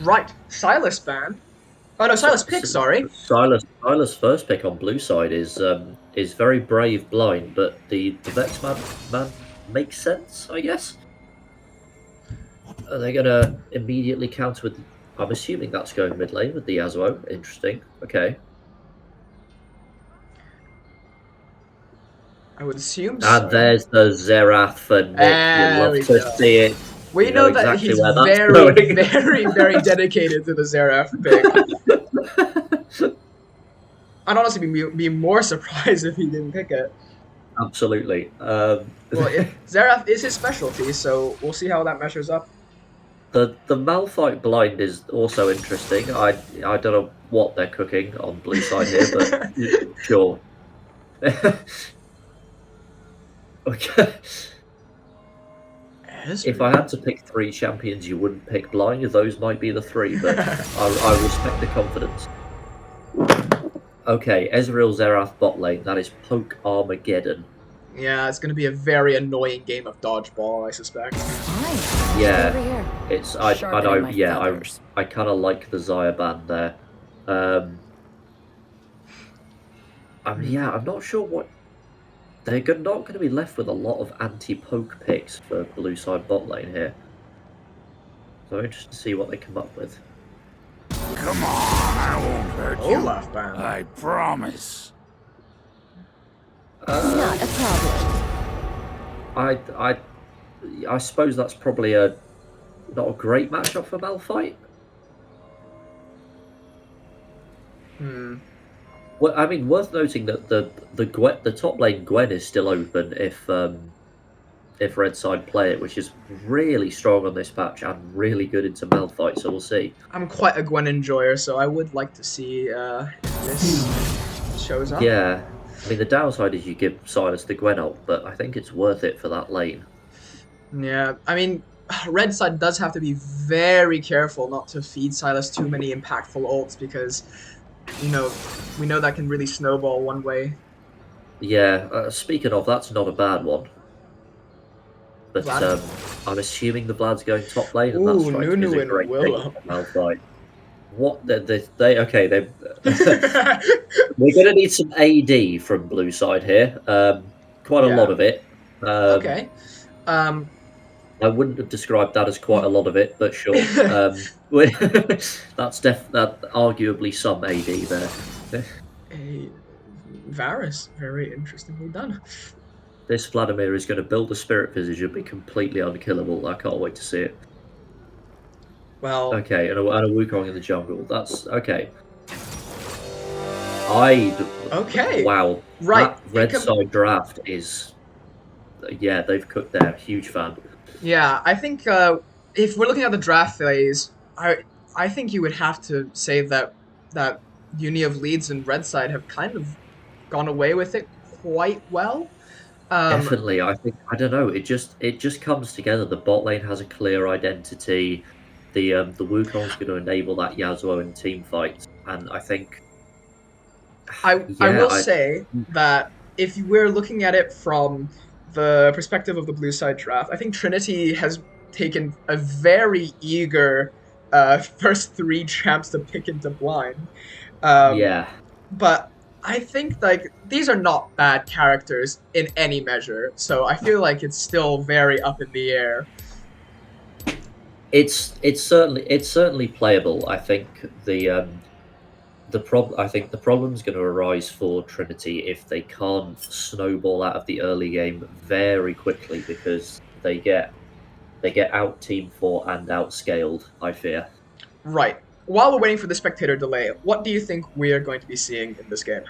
Right, Silas ban. Oh no, Silas pick. Sorry. Silas' first pick on blue side is very brave blind, but the Vex man makes sense, I guess. Are they gonna immediately counter with? I'm assuming that's going mid lane with the Yasuo. Interesting. Okay, I would assume and so. there's the Xerath for Nick. You There love we to go. see it. We You know know that exactly he's where that's very, going. very, very dedicated to the Xerath pick. I'd honestly be more surprised if he didn't pick it. Absolutely. Well, Xerath is his specialty, so we'll see how that measures up. The Malphite blind is also interesting. I don't know what they're cooking on blue side here, but sure. Okay. If I had Ezreal. to pick three champions you wouldn't pick blind, those might be the three, but I respect the confidence. Okay, Ezreal Xerath bot lane. That is poke Armageddon. Yeah, it's going to be a very annoying game of dodgeball, I suspect. Fine. Stay Yeah, over here. it's I Sharpening know. my Yeah, feathers. I kind of like the Xayah ban there. Um, Hmm. yeah, I'm not sure what not going to be left with a lot of anti-poke picks for blue side bot lane here. So I'm interested to see what they come up with. Come on, I won't hurt you. Olaf ban. I promise. Not a problem. I I I suppose that's probably not a great matchup for Malphite. Hmm. Well, I mean, worth noting that the top lane Gwen is still open if red side play it, which is really strong on this patch and really good into Malphite. So we'll see. I'm quite a Gwen enjoyer, so I would like to see if this shows up. Yeah, I mean the downside is you give Silas the Gwen ult, but I think it's worth it for that lane. Yeah, I mean, red side does have to be very careful not to feed Silas too many impactful ults because, you know, we know that can really snowball one way. Yeah, speaking of, that's not a bad one. But Vlad. I'm assuming the Vlad's going top lane, and that Ooh, strikes me as Nunu a and great pick Willow. for Malphite. What they okay they we're going to need some AD from blue side here. Quite a lot Yeah. of it. Um, Okay. Um. I wouldn't have described that as quite a lot of it, but sure. That arguably some AD there. a Varus, very interestingly done. This Vladimir is going to build a spirit visage and be completely unkillable. I can't wait to see it. Well, Okay, and a Wukong in the jungle. That's okay. I okay. wow, Right. that red side draft is yeah, they've cooked there. Huge fan. Yeah, I think if we're looking at the draft phase, I think you would have to say that Uni of Leeds and Red Side have kind of gone away with it quite well. Um, Definitely, I think I don't know. It just comes together. The bot lane has a clear identity. The Wukong's going to enable that Yasuo in team fights, and I think I yeah, will say that if we're looking at it from the perspective of the blue side draft, I think Trinity has taken a very eager first three champs to pick into blind. Um, yeah. but I think like these are not bad characters in any measure, so I feel like it's still very up in the air. It's certainly playable. I think the problem's going to arise for Trinity if they can't snowball out of the early game very quickly because they get out team for and outscaled. I fear. Right. While we're waiting for the spectator delay, what do you think we are going to be seeing in this game?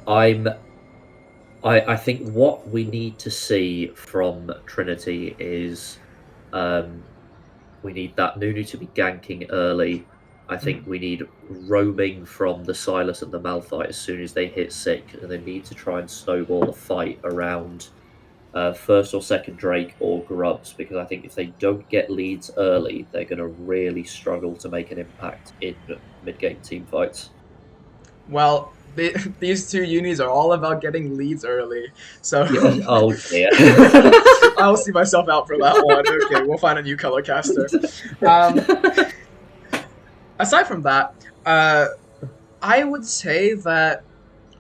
I'm I think what we need to see from Trinity is um, we need that Nunu to be ganking early. I think Mm. we need roaming from the Silas and the Malphite as soon as they hit sick, and they need to try and snowball a fight around first or second Drake or Grubs, because I think if they don't get leads early, they're going to really struggle to make an impact in mid-game team fights. Well, these two unis are all about getting leads early. So Yeah. Oh dear. I'll see myself out for that one. Okay, we'll find a new color caster. Aside from that, I would say that,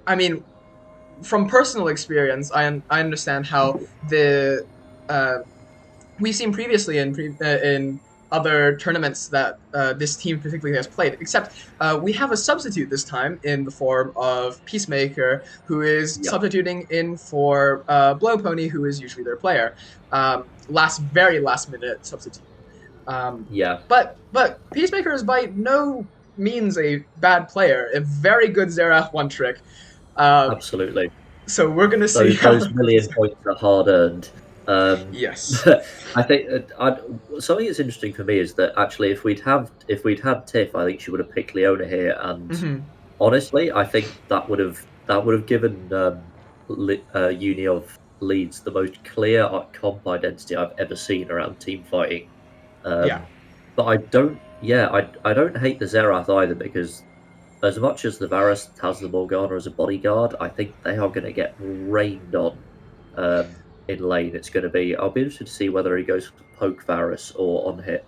I mean, from personal experience, I understand how we've seen previously in other tournaments that this team particularly has played. Except we have a substitute this time in the form of Peacemaker, who is substituting in for Blow Pony, who is usually their player. Very last minute substitute. But Peacemaker is by no means a bad player. A very good Xerath one trick. Absolutely. So we're gonna see those million points are hard earned. Yes. I think something that's interesting for me is that actually, if we'd had Tiff, I think she would have picked Leona here, and honestly, I think that would have given Uni of Leeds the most clear comp identity I've ever seen around team fighting. But I don't hate the Xerath either, because as much as the Varus has the Morgana as a bodyguard, I think they are going to get rained on in lane. I'll be interested to see whether he goes for poke Varus or on hit.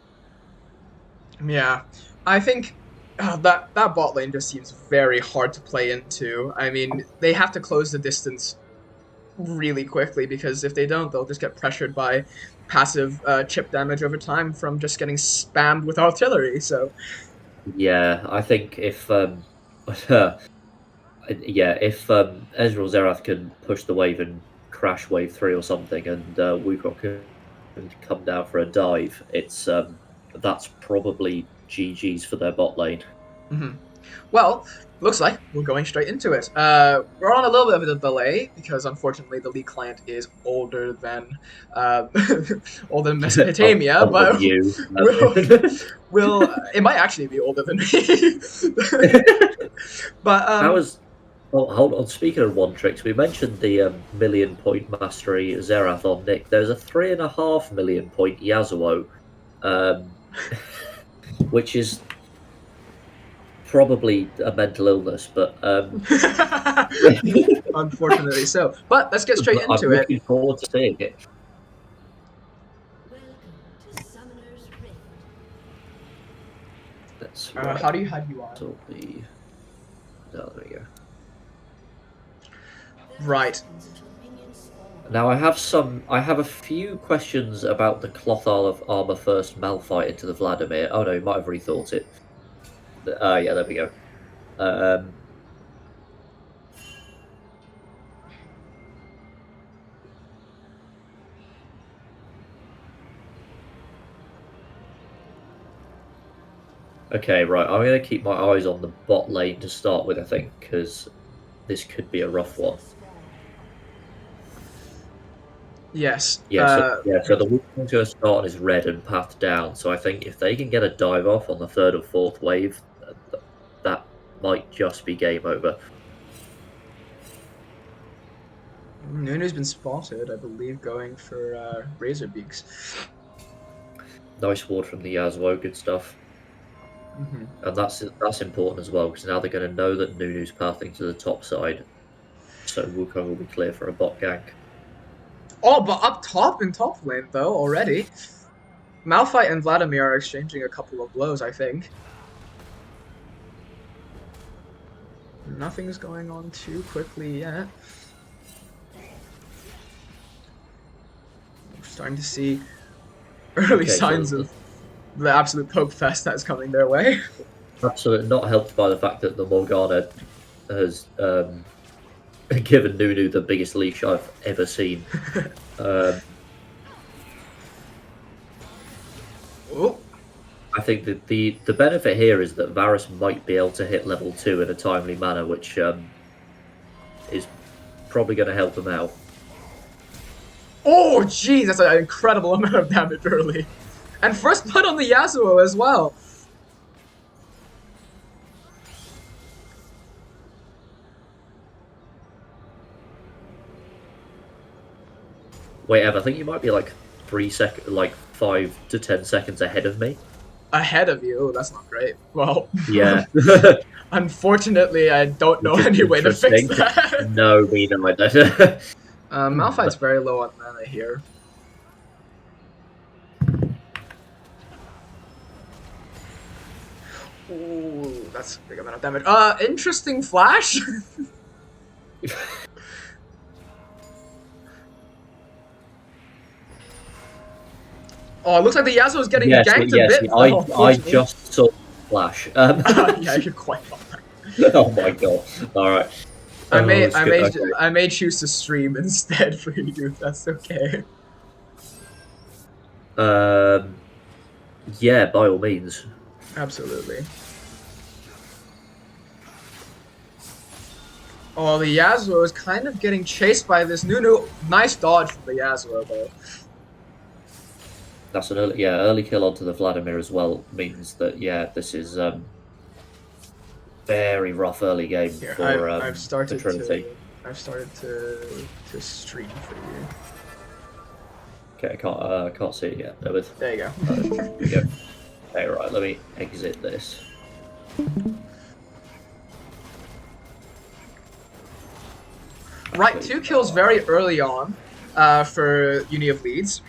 Yeah, I think that bot lane just seems very hard to play into. I mean, they have to close the distance really quickly, because if they don't, they'll just get pressured by passive chip damage over time from just getting spammed with artillery. So yeah, I think if Ezreal Xerath can push the wave and crash wave 3 or something, and Wukong can come down for a dive, that's probably GG's for their bot lane. Well, looks like we're going straight into it. We're on a little bit of a delay because, unfortunately, the League client is older than Mesopotamia, but it might actually be older than me. But hold on. Speaking of one tricks, we mentioned the million point mastery Xerath on Nick. There's a 3.5 million point Yasuo, which is probably a mental illness, but unfortunately so. But let's get straight into I'm it. looking forward to seeing it. That's right. How do you hide you on? So there we go. Right. Now I have a few questions about the cloth armor first Malphite into the Vladimir. Oh no, you might have rethought it. Yeah, there we go. Okay, right. I'm going to keep my eyes on the bot lane to start with, I think, because this could be a rough one. Yes. So the Wukong's going to start on his red and path down. So I think if they can get a dive off on the third or fourth wave, that might just be game over. Nunu's been spotted, I believe, going for Razor Beaks. Nice ward from the Yasuo, good stuff. And that's important as well, because now they're going to know that Nunu's pathing to the top side, so Wukong will be clear for a bot gank. Oh, but up top in top lane though already, Malphite and Vladimir are exchanging a couple of blows. I think nothing's going on too quickly yet. We're starting to see early signs of the absolute poke fest that's coming their way. Absolutely not helped by the fact that the Morgana has given Nunu the biggest leash I've ever seen. I think that the benefit here is that Varus might be able to hit level 2 in a timely manner, which is probably going to help him out. Oh, jeez, that's an incredible amount of damage early. And first blood on the Yasuo as well. Wait, Ev, I think you might be like 5 to 10 seconds ahead of me. Ahead of you? Oh, that's not great. Well, yeah. Unfortunately, I don't know any way to fix that. No, me neither. Malphite's very low on mana here. Ooh, that's a big amount of damage. Interesting flash. Oh, it looks like the Yasuo is getting ganked a bit. I Unfortunately. just saw Flash. Yeah, you're quite right. Oh my god! All right. I may choose to stream instead for you if that's okay. Yeah, by all means. Absolutely. Oh, the Yasuo is kind of getting chased by this Nunu. Nice dodge from the Yasuo though. That's an early kill onto the Vladimir as well means that this is very rough early game Here, for I've started Trinity. to stream for you. Okay, I can't see it yet. There you go. There we go. Okay, right. Let me exit this. Right, 2 kills very early on for Uni of Leeds.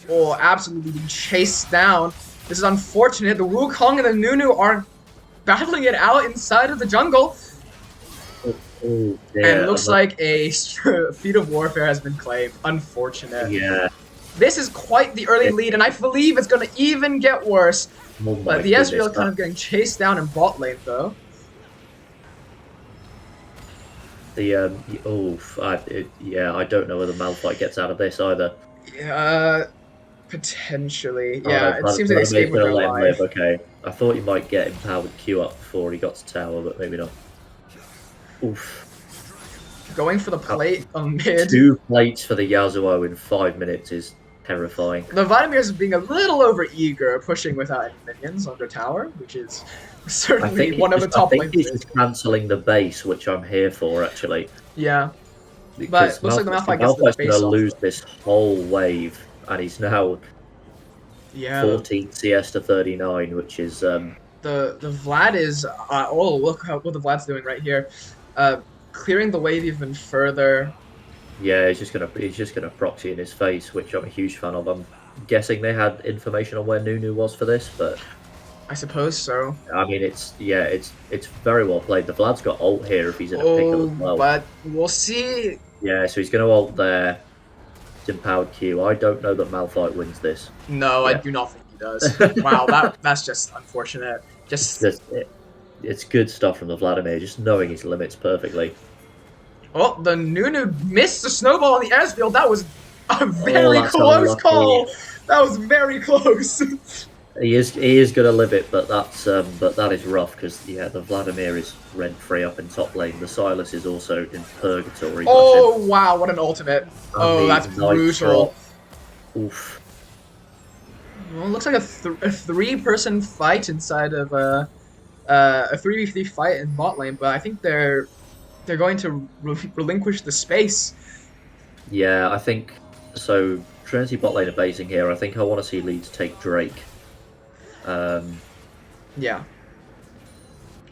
Oh, absolutely being chased down. This is unfortunate. The Wukong and the Nunu are battling it out inside of the jungle. Oh, and it looks like a feat of warfare has been claimed. Unfortunate. Yeah. This is quite the early lead, and I believe it's going to even get worse. Oh but the Ezreal is kind of getting chased down in bot lane, though. The I don't know whether Malphite gets out of this either. Potentially. Yeah, it seems like they escaped with their life. Okay, I thought he might get empowered Q up before he got to tower, but maybe not. Oof. Going for the plate on mid. 2 plates for the Yasuo in 5 minutes is terrifying. The Vladimir is being a little over eager, pushing without any minions under tower, which is certainly one of the top lanes. I think he's just cancelling the base, which I'm here for, actually. Yeah. But looks like the Malphite gets the base going to lose this whole wave, and he's now 14 CS to 39, which is... The Vlad is... oh, look what the Vlad's doing right here. Clearing the wave even further. Yeah, he's just gonna proxy in his face, which I'm a huge fan of. I'm guessing they had information on where Nunu was for this, but I suppose so. I mean, it's very well played. The Vlad's got ult here if he's in a pickle as well. But we'll see. Yeah, so he's gonna ult there. It's empowered Q. I don't know that Malphite wins this. No, I do not think he does. Wow, that's just unfortunate. It's good stuff from the Vladimir, just knowing his limits perfectly. Oh, the Nunu missed the snowball on the Ezreal. That was a very close call. That was very close. He is gonna live it, but that is rough because the Vladimir is rent free up in top lane. The Silas is also in purgatory. Oh wow, what an ultimate! Oh, that's brutal. Oof. Well, it looks like a 3-person fight inside of a 3v3 fight in bot lane, but I think they're going to relinquish the space. Yeah, I think so. Trinity bot lane are basing here. I think I want to see Leeds take Drake. Yeah.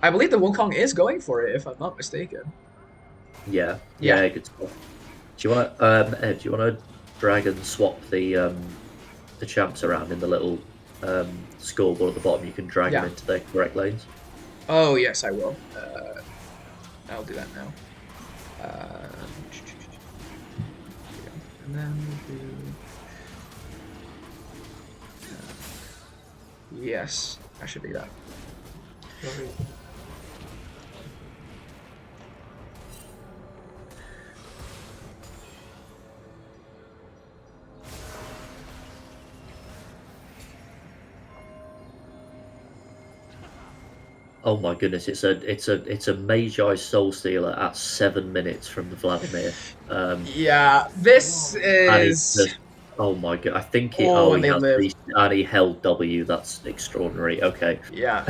I believe the Wukong is going for it, if I'm not mistaken. Yeah, good stuff. Do you want to drag and swap the champs around in the little scoreboard at the bottom? You can drag them into their correct lanes. Oh yes, I will. I'll do that now. And then we'll do. Yes, I should do that. Oh my goodness! It's a Magi Soul Stealer at 7 minutes from the Vladimir. Yeah, this is. Oh my god! I think he. And he held W. That's extraordinary. Okay. Yeah.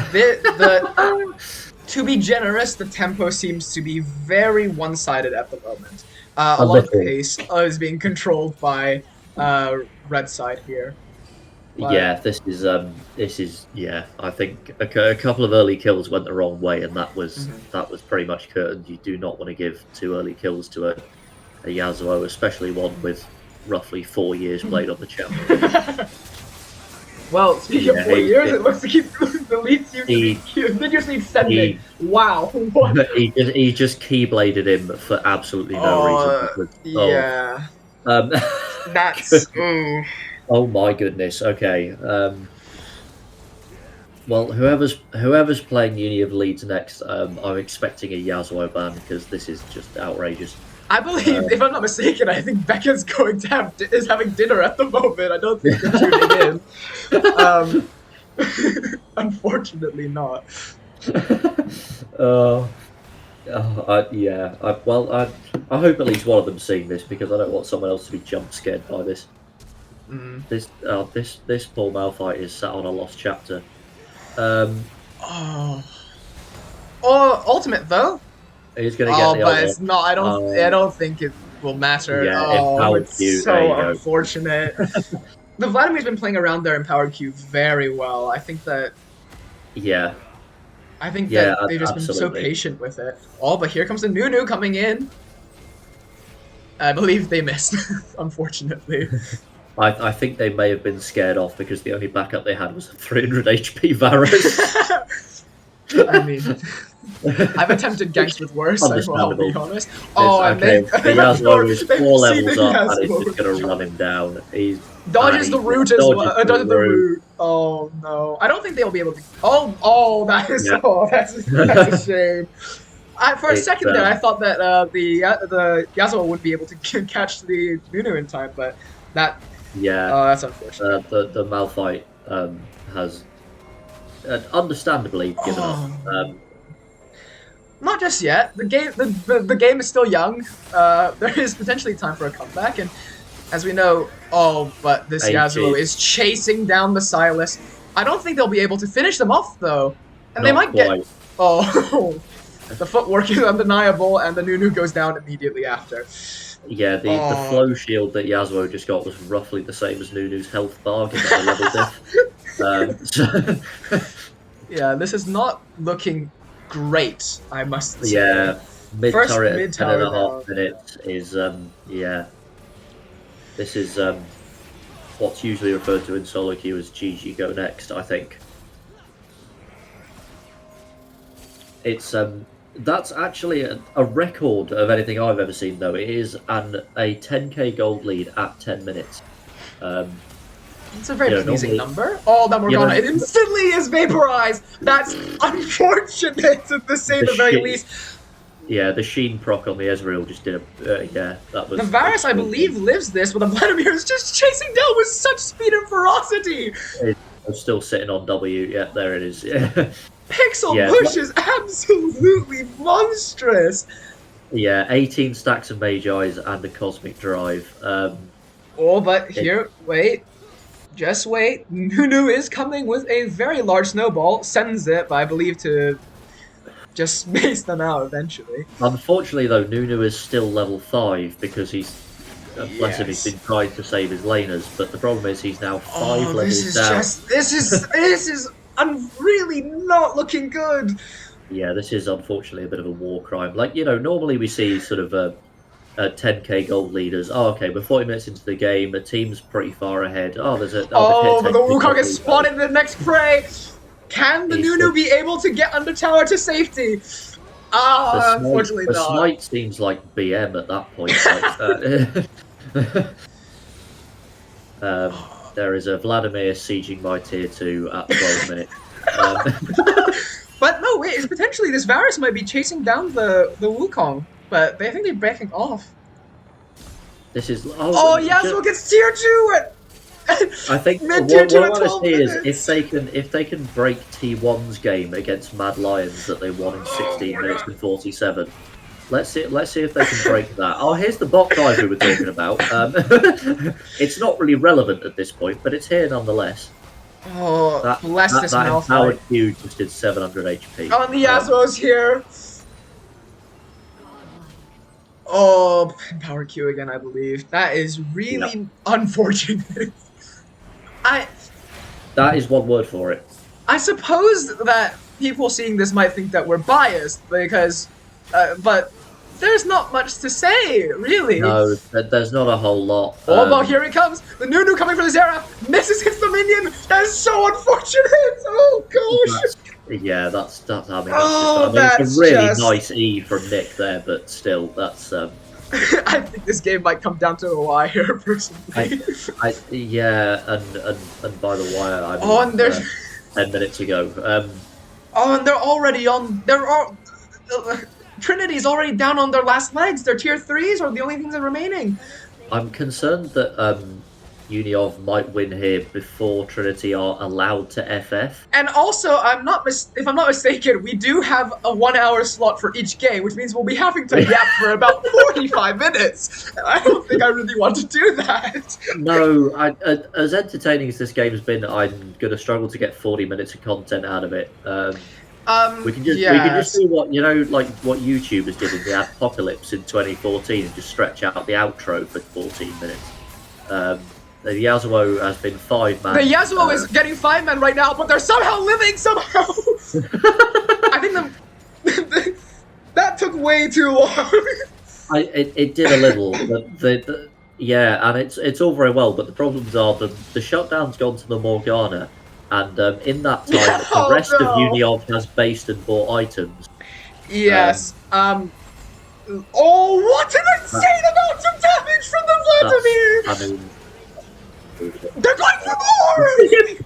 To be generous, the tempo seems to be very one-sided at the moment. A lot of pace is being controlled by red side here. But... yeah, this is. I think a couple of early kills went the wrong way, and that was pretty much curtains. You do not want to give 2 early kills to a Yasuo, especially one with roughly 4 years played on the channel. Well, speaking of 4 years, it looks like the Leeds just need sending. Wow, what? he just keybladed him for absolutely no reason. Because, yeah. That's... Oh my goodness, okay. Well, whoever's playing Uni of Leeds next, I'm expecting a Yasuo ban because this is just outrageous. I believe, if I'm not mistaken, I think Becca's going to is having dinner at the moment. I don't think they're tuning in. Unfortunately not. Yeah. I hope at least one of them's seeing this because I don't want someone else to be jump scared by this. This poor Malphite is sat on a lost chapter. Ultimate though. He's gonna get the but it's not. I don't think it will matter. Yeah, it's so unfortunate. The Vladimir's been playing around their empowered Q very well. I think that. Yeah. I think that they've just been so patient with it. But here comes the Nunu coming in. I believe they missed, unfortunately. I think they may have been scared off because the only backup they had was a 300 HP Varus. I mean, I've attempted ganks with worse, I'll be honest. The Yasuo is 4 levels up and it's just going to run him down. He dodges the root as well. Dodges the root. Oh no. I don't think they'll be able to... that's a shame. For a second there, I thought that the Yasuo would be able to catch the Nunu in time, but that... that's unfortunate. The Malphite has understandably given up. Not just yet. The game is still young. There is potentially time for a comeback, and as we know, but this Yasuo is chasing down the Silas. I don't think they'll be able to finish them off though, and they might get. The footwork is undeniable, and the Nunu goes down immediately after. Yeah, the flow shield that Yasuo just got was roughly the same as Nunu's health bar, given the level diff. Yeah, this is not looking great, I must say. Yeah, mid-turret at 10.5 minutes is, This is what's usually referred to in solo queue as GG go next, I think. It's, that's actually a record of anything I've ever seen, though. It is a 10k gold lead at 10 minutes. It's a very pleasing number. That Morgana instantly is vaporized. That's unfortunate, to say the very least. Yeah, the Sheen proc on the Ezreal just did that was... The Varus, I believe, lives this, but the Vladimir is just chasing down with such speed and ferocity. It's still sitting on W. Yeah, there it is. Pixel push is absolutely monstrous. Yeah, 18 stacks of Mage Eyes and a Cosmic Drive. But here, wait. Just wait. Nunu is coming with a very large snowball. Sends it, but I believe to just space them out eventually. Unfortunately, though, Nunu is still level 5 because he's... Bless him, he's been trying to save his laners, but the problem is he's now 5 levels down. This is really not looking good. Yeah, this is unfortunately a bit of a war crime. Like, normally we see sort of 10k gold leaders. We're 40 minutes into the game, the team's pretty far ahead. There's a... but the Wukong is spotted in the next prey! Can the Nunu be able to get under tower to safety? Unfortunately not. The smite seems like BM at that point. There is a Vladimir sieging my tier 2 at 12 minutes. But no, wait, potentially this Varus might be chasing down the Wukong, but I think they're backing off. This is... Yasuo gets tier 2 at... I think what I want to see is if they can break T1's game against Mad Lions that they won in 16 minutes and 47. Let's see if they can break that. Here's the bot dive we were talking about. It's not really relevant at this point, but it's here nonetheless. Bless this Malphite. That empowered Q just did 700 HP. And the Yasuo's here. Empowered Q again, I believe. That is really unfortunate. That is one word for it. I suppose that people seeing this might think that we're biased because, but there's not much to say, really. No, there's not a whole lot. Oh, well, here he comes. The Nunu coming for the Zera. Misses, hits the minion. That is so unfortunate. Oh, gosh. That's I mean, Oh, it's a really that's nice E from Nick there, but still, that's I think this game might come down to a wire, personally. yeah, and by the wire, I mean, Oh, and there's 10 minutes ago. oh, and they're already on. They're all. Trinity's already down on their last legs. Their tier 3s are the only things that are remaining. I'm concerned that Uniov might win here before Trinity are allowed to FF. And also, if I'm not mistaken, we do have a 1 hour slot for each game, which means we'll be having to yap for about 45 minutes. And I don't think I really want to do that. No, as entertaining as this game has been, I'm going to struggle to get 40 minutes of content out of it. We can just do what what YouTubers did in the Apocalypse in 2014 and just stretch out the outro for 14 minutes. The Yasuo has been 5-man. The Yasuo is getting 5-man right now, but they're somehow living somehow. I think that took way too long. It did a little, but yeah, and it's all very well, but the problems are the shutdown's gone to the Morgana, and in that time the rest of Uniov has based and bought items. Yes. Oh, what an insane amount of damage from the Vladimir! I mean, they're going for more!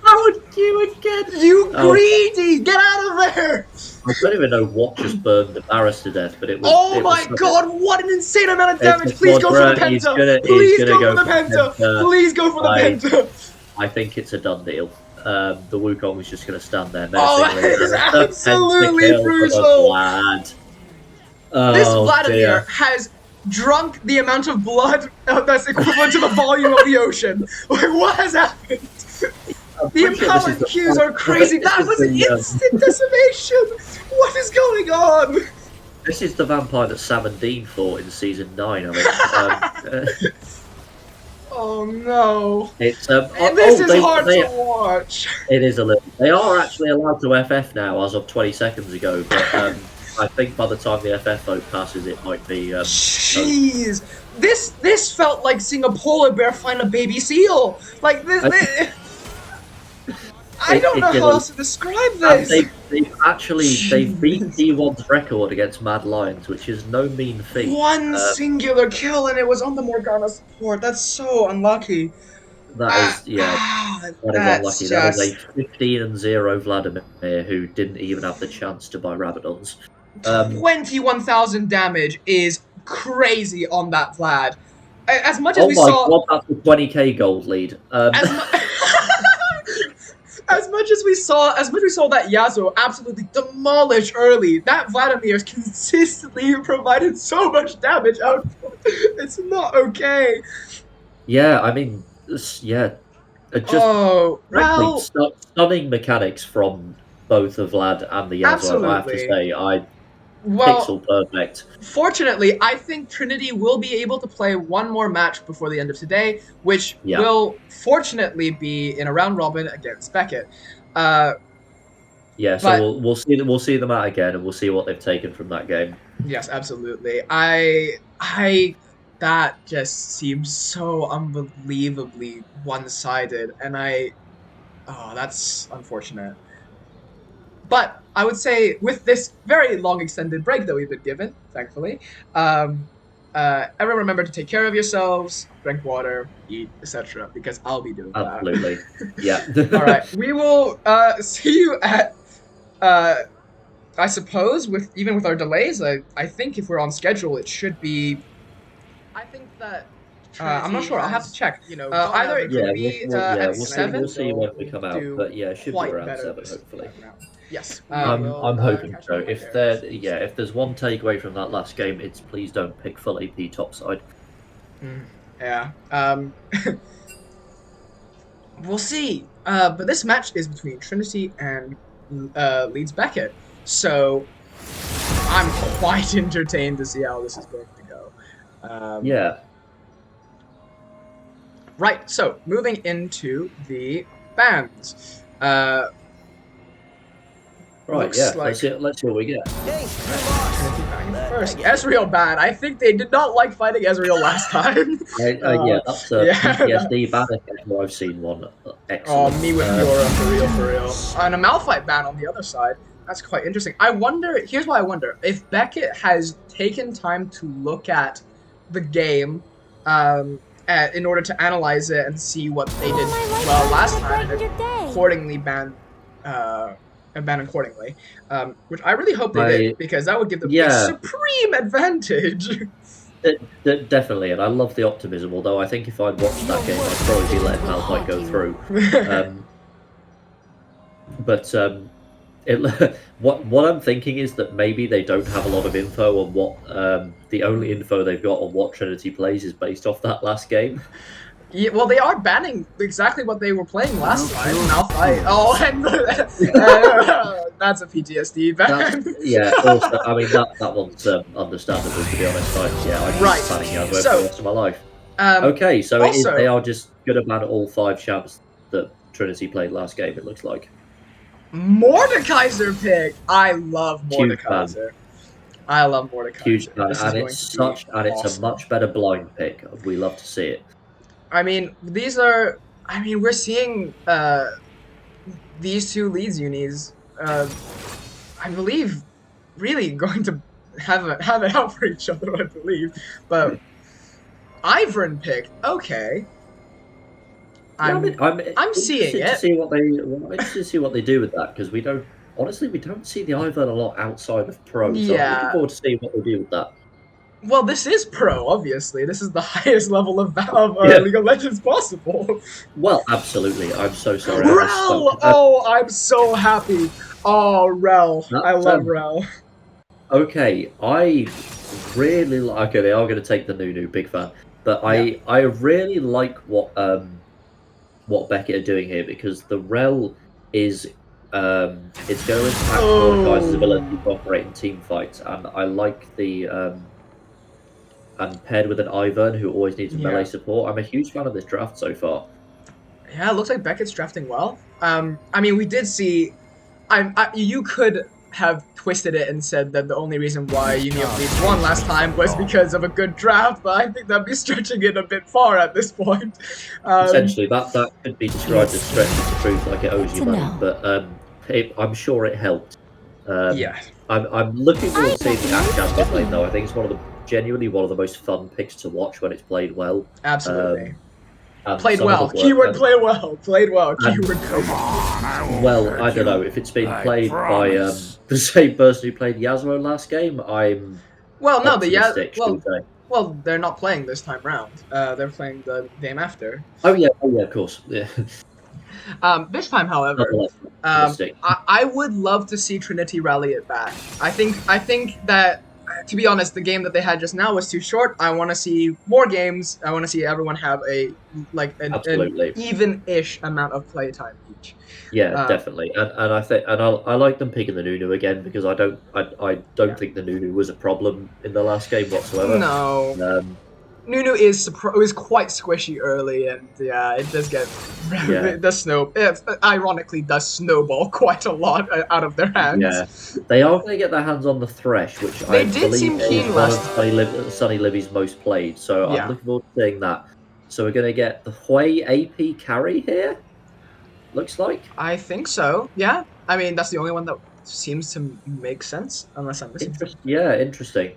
How would you again? You greedy! Get out of there! I don't even know what just burned the Barris to death, but it was. Oh my god, what an insane amount of damage! Please go for the Penta! Please go for the Penta! Please go for the Penta! I think it's a done deal. The Wukong was just going to stand there. Oh, that is absolutely brutal! This Vladimir has drunk the amount of blood that's equivalent to the volume of the ocean. Like, what has happened? The empowered Qs are crazy. That was an instant decimation. What is going on? This is the vampire that Sam and Dean fought in season 9. I think. Oh no! It's this is hard to watch. It is a little. They are actually allowed to FF now, as of 20 seconds ago. But I think by the time the FF vote passes, it might be. Jeez, this felt like seeing a polar bear find a baby seal. Like this. I don't know how else to describe this. They've beat D1's record against Mad Lions, which is no mean feat. One singular kill, and it was on the Morgana support. That's so unlucky. That is unlucky. That is a 15-0 Vladimir who didn't even have the chance to buy Rabadons. 21,000 damage is crazy on that Vlad. As much as God, that's a 20k gold lead. As much as we saw that Yasuo absolutely demolish early, that Vladimir consistently provided so much damage out. It's not okay. Yeah, I mean, stunning mechanics from both the Vlad and the Yasuo. Absolutely. I have to say, pixel perfect. Fortunately, I think Trinity will be able to play one more match before the end of today, which will fortunately be in a round robin against Beckett. So we'll see them out again, and we'll see what they've taken from that game. Yes, absolutely. That just seems so unbelievably one-sided, and that's unfortunate. But I would say with this very long extended break that we've been given, thankfully, everyone remember to take care of yourselves, drink water, eat, etc. Because I'll be doing that. Absolutely. Yeah. All right. We will see you at, I suppose, even with our delays, I think if we're on schedule, it should be, I think that, I'm not sure. I'll have to check. Either it could be at 7. We'll see when we come out, but it should be around 7, hopefully. Yes, I'm hoping so. If there's one takeaway from that last game, it's please don't pick full AP topside. Yeah. We'll see. But this match is between Trinity and Leeds Beckett, so I'm quite entertained to see how this is going to go. Yeah. Right. So moving into the bans. Right, Looks yeah. like Let's see what we get. Trinity back first. Ezreal bad. I think they did not like fighting Ezreal last time. Yeah, that's a Yeah. PTSD ban if I've seen one. Oh, Excellent. me with Fiora, for real, for real. And a Malphite ban on the other side. That's quite interesting. I wonder, here's what I wonder. If Beckett has taken time to look at the game in order to analyze it and see what they did well last time and accordingly ban accordingly. Which I really hope they did, because that would give them a Yeah, supreme advantage. definitely, and I love the optimism. Although I think if I'd watched that game, I'd probably be letting Malphite go through. What I'm thinking is that maybe they don't have a lot of info on what the only info they've got on what Trinity plays is based off that last game. Yeah, well, they are banning exactly what they were playing last time. Malphite. Oh, and that's a PTSD ban. Also, I mean that one's understandable, to be honest. I'd be banning Yagway for the rest of my life. Okay, so they are just going to ban all 5 champs that Trinity played last game. It looks like. Mordekaiser pick. I love Mordekaiser. I love Mordekaiser. Huge fan, and it's a much better blind pick. We love to see it. I mean, we're seeing these two Leeds unis, I believe, really going to have it out for each other, I believe. But Ivern picked, okay. I'm seeing it. I'm interested to see what they do with that, because we don't see the Ivern a lot outside of Pro. So I'm looking forward to seeing what they do with that. Well, this is Pro, obviously. This is the highest level of League of Legends possible. Well, absolutely. I'm so sorry. Rel! Oh, I'm so happy. Oh, Rel. I love Rel. Okay, I really like... Okay, they are going to take the Nunu, big fan. But I really like what Beckett are doing here, because the Rel is... it's going to impact Mordekaiser's ability to operate in team fights, and I like the... and paired with an Ivern who always needs melee support. I'm a huge fan of this draft so far. Yeah, it looks like Beckett's drafting well. I mean, we did see... you could have twisted it and said that the only reason why Uni of Leeds won last time was because of a good draft, but I think that'd be stretching it a bit far at this point. Essentially, that could be described as stretching the truth like it owes you money, but I'm sure it helped. I'm looking forward to seeing the Ash champion lane, though. I think it's genuinely one of the most fun picks to watch when it's played well. Absolutely. Played well. Keyword play well. Played well. Keyword play well. Well, I don't know. If it's been played by the same person who played Yasuo last game, I'm well, they're not playing this time round. They're playing the game after. Oh yeah, of course. Yeah. This time, however, I would love to see Trinity rally it back. I think that, to be honest, the game that they had just now was too short. I want to see more games. I want to see everyone have an even-ish amount of play time each. Yeah, definitely. And I like them picking the Nunu again, because I don't think the Nunu was a problem in the last game whatsoever. No. Nunu is quite squishy early, and it does get it ironically does snowball quite a lot out of their hands. Yeah, they are going to get their hands on the Thresh, which I believe is one of Sunny Livy's most played. So I'm looking forward to seeing that. So we're going to get the Hui AP carry here. Looks like. I think so. Yeah. I mean, that's the only one that seems to make sense, unless I'm missing. Yeah, interesting.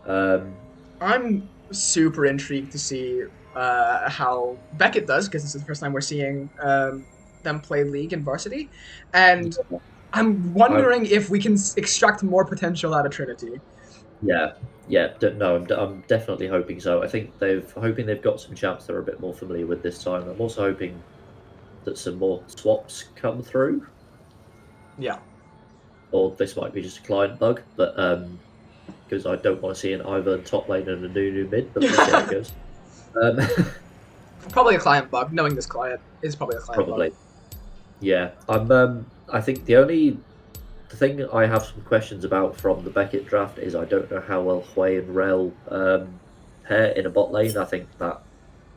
I'm super intrigued to see how Beckett does, because this is the first time we're seeing them play League in Varsity, and I'm wondering if we can extract more potential out of Trinity. No, I'm definitely hoping so. I think they've got some champs they're a bit more familiar with this time. I'm also hoping that some more swaps come through. Yeah. Or this might be just a client bug, but because I don't want to see an Ivern top lane and a Nunu mid, but we'll see how it goes. Probably a client bug. Knowing this client is probably a client bug. Yeah. I think the thing I have some questions about from the Beckett draft is I don't know how well Hui and Rel pair in a bot lane. I think that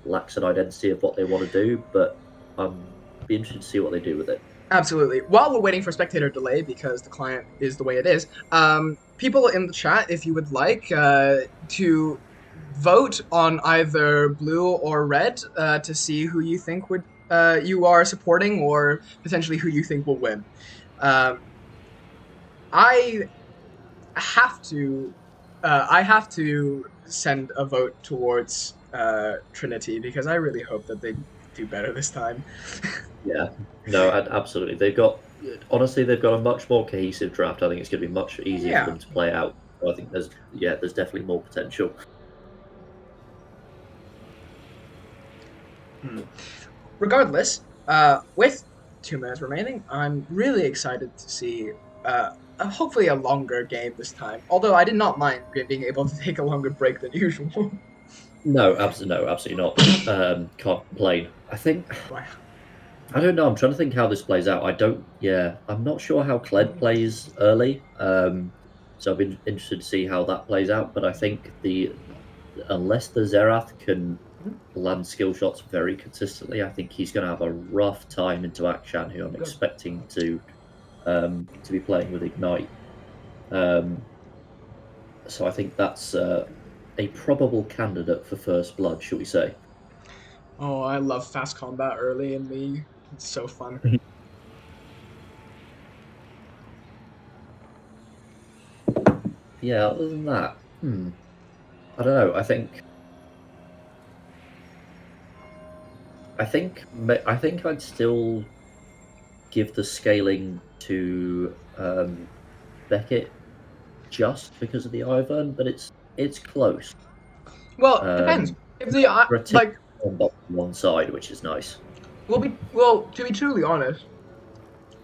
lacks an identity of what they want to do, but I'm be interested to see what they do with it. Absolutely. While we're waiting for spectator delay, because the client is the way it is, people in the chat, if you would like to vote on either blue or red to see who you think would you are supporting, or potentially who you think will win. Um, I have to I have to send a vote towards Trinity because I really hope that they do better this time. Yeah, no, absolutely. They've got a much more cohesive draft. I think it's going to be much easier for Yeah. them to play out. So I think there's definitely more potential. Hmm. Regardless, with 2 minutes remaining, I'm really excited to see hopefully a longer game this time. Although I did not mind being able to take a longer break than usual. No, absolutely not. Can't complain. I don't know. I'm trying to think how this plays out. I'm not sure how Kled plays early. So I've been interested to see how that plays out. But I think unless the Zerath can land skill shots very consistently, I think he's going to have a rough time into Akshan, who I'm Good. expecting to be playing with Ignite. So I think that's a probable candidate for first blood, shall we say? Oh, I love fast combat early in League. It's so fun. Yeah. Other than that, I don't know. I think I'd still give the scaling to Beckett just because of the Ivern, but it's close. Well, depends. If the For a team like, on one side, which is nice. to be truly honest,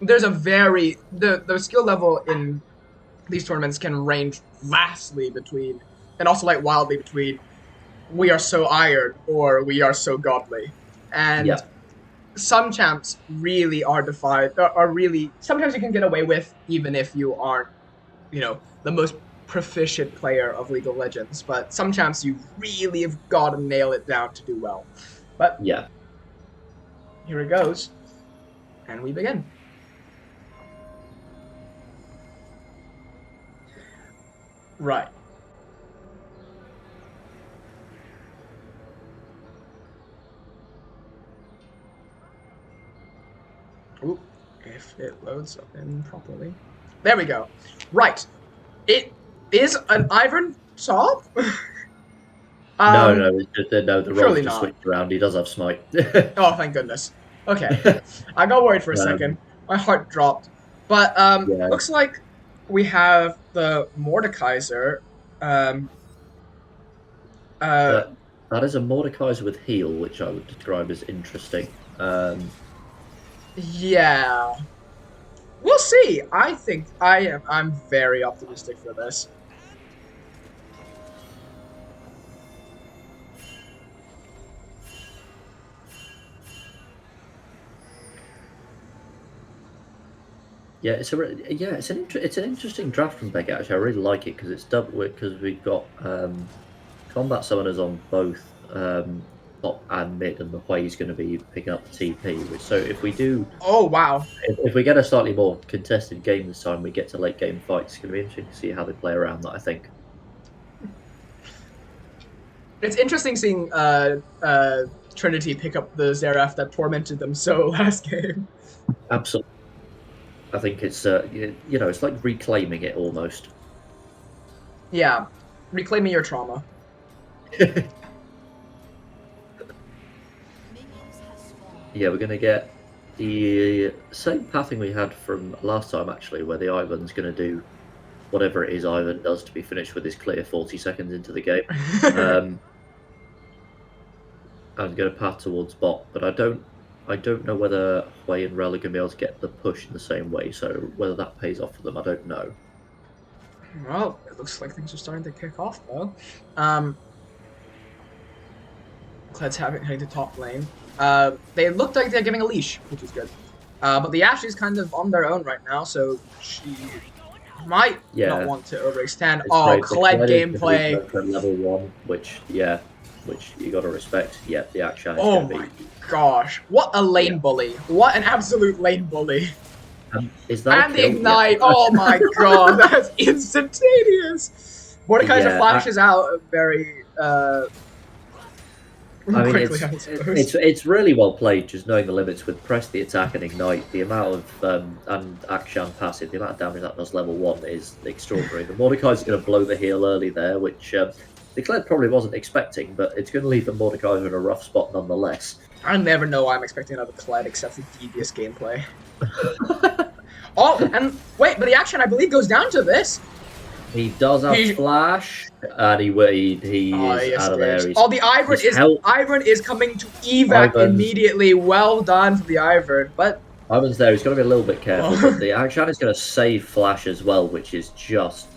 there's a the skill level in these tournaments can range vastly between, and also like wildly between, we are so iron or we are so godly, and Yeah, some champs really are defied. Are really sometimes you can get away with even if you aren't, the most proficient player of League of Legends. But some champs you really have got to nail it down to do well. But yeah. here it goes, and we begin. Right. Ooh, if it loads up in properly. There we go. Right. It is an Ivern top. No, no. The roles Surely just not. switched around. He does have smite. Oh, thank goodness. Okay. I got worried for a second. My heart dropped. But Yeah, looks like we have the Mordekaiser. Um, uh, that is a Mordekaiser with heal, which I would describe as interesting. yeah. We'll see. I think I'm very optimistic for this. Yeah, it's an interesting draft from Beckett. Actually, I really like it because it's double because we've got combat summoners on both top and mid, and the way he's going to be picking up the TP. So Oh wow. if we get a slightly more contested game this time, we get to late game fights. It's going to be interesting to see how they play around that. I think. It's interesting seeing Trinity pick up the Xerath that tormented them so last game. Absolutely. I think it's it's like reclaiming it almost. Yeah, reclaiming your trauma. Yeah, we're going to get the same pathing we had from last time, actually, where the Ivan's going to do whatever it is Ivan does to be finished with his clear 40 seconds into the game. I'm going to path towards bot, but I don't know whether Hui and Rel are going to be able to get the push in the same way, so whether that pays off for them, I don't know. Well, it looks like things are starting to kick off, though. Kled's heading to top lane. They look like they're giving a leash, which is good. But the Ashley's kind of on their own right now, so she Might Yeah. not want to overextend. It's Oh, great. Kled Kled is gonna be gameplay. going for level 1, which you got to respect. Yeah, the action is Oh going to my be. gosh. What a lane Yeah. bully. What an absolute lane bully. Is that And a the kill? Ignite. Yeah. Oh my god. That's instantaneous. Mordekaiser Yeah, flashes out very I mean, quickly, I suppose. it's really well played, just knowing the limits with press the attack and ignite. The amount of and action passive, the amount of damage that does level 1 is extraordinary. The Mordekaiser's going to blow the heal early there, which the Kled probably wasn't expecting, but it's going to leave the Mordekaiser in a rough spot nonetheless. I never know why I'm expecting another Kled except for devious gameplay. Oh, and wait, but the action I believe goes down to this. He does have flash, and he is out of there. The Ivern is coming to evac immediately. Well done for the Ivern, but Ivan's there. He's got to be a little bit careful. But the action is going to save flash as well, which is just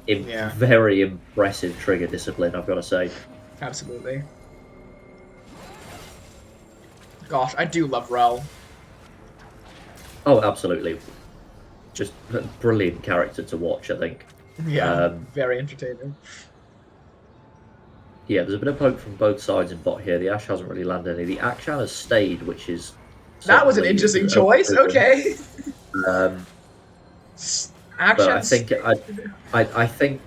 very impressive trigger discipline, I've got to say. Absolutely. Gosh, I do love Rel. Oh, absolutely. Just a brilliant character to watch, I think. Yeah, very entertaining. Yeah, there's a bit of poke from both sides in bot here. The Ashe hasn't really landed any. The Akshan has stayed, which is... That was an interesting choice, okay. But I think,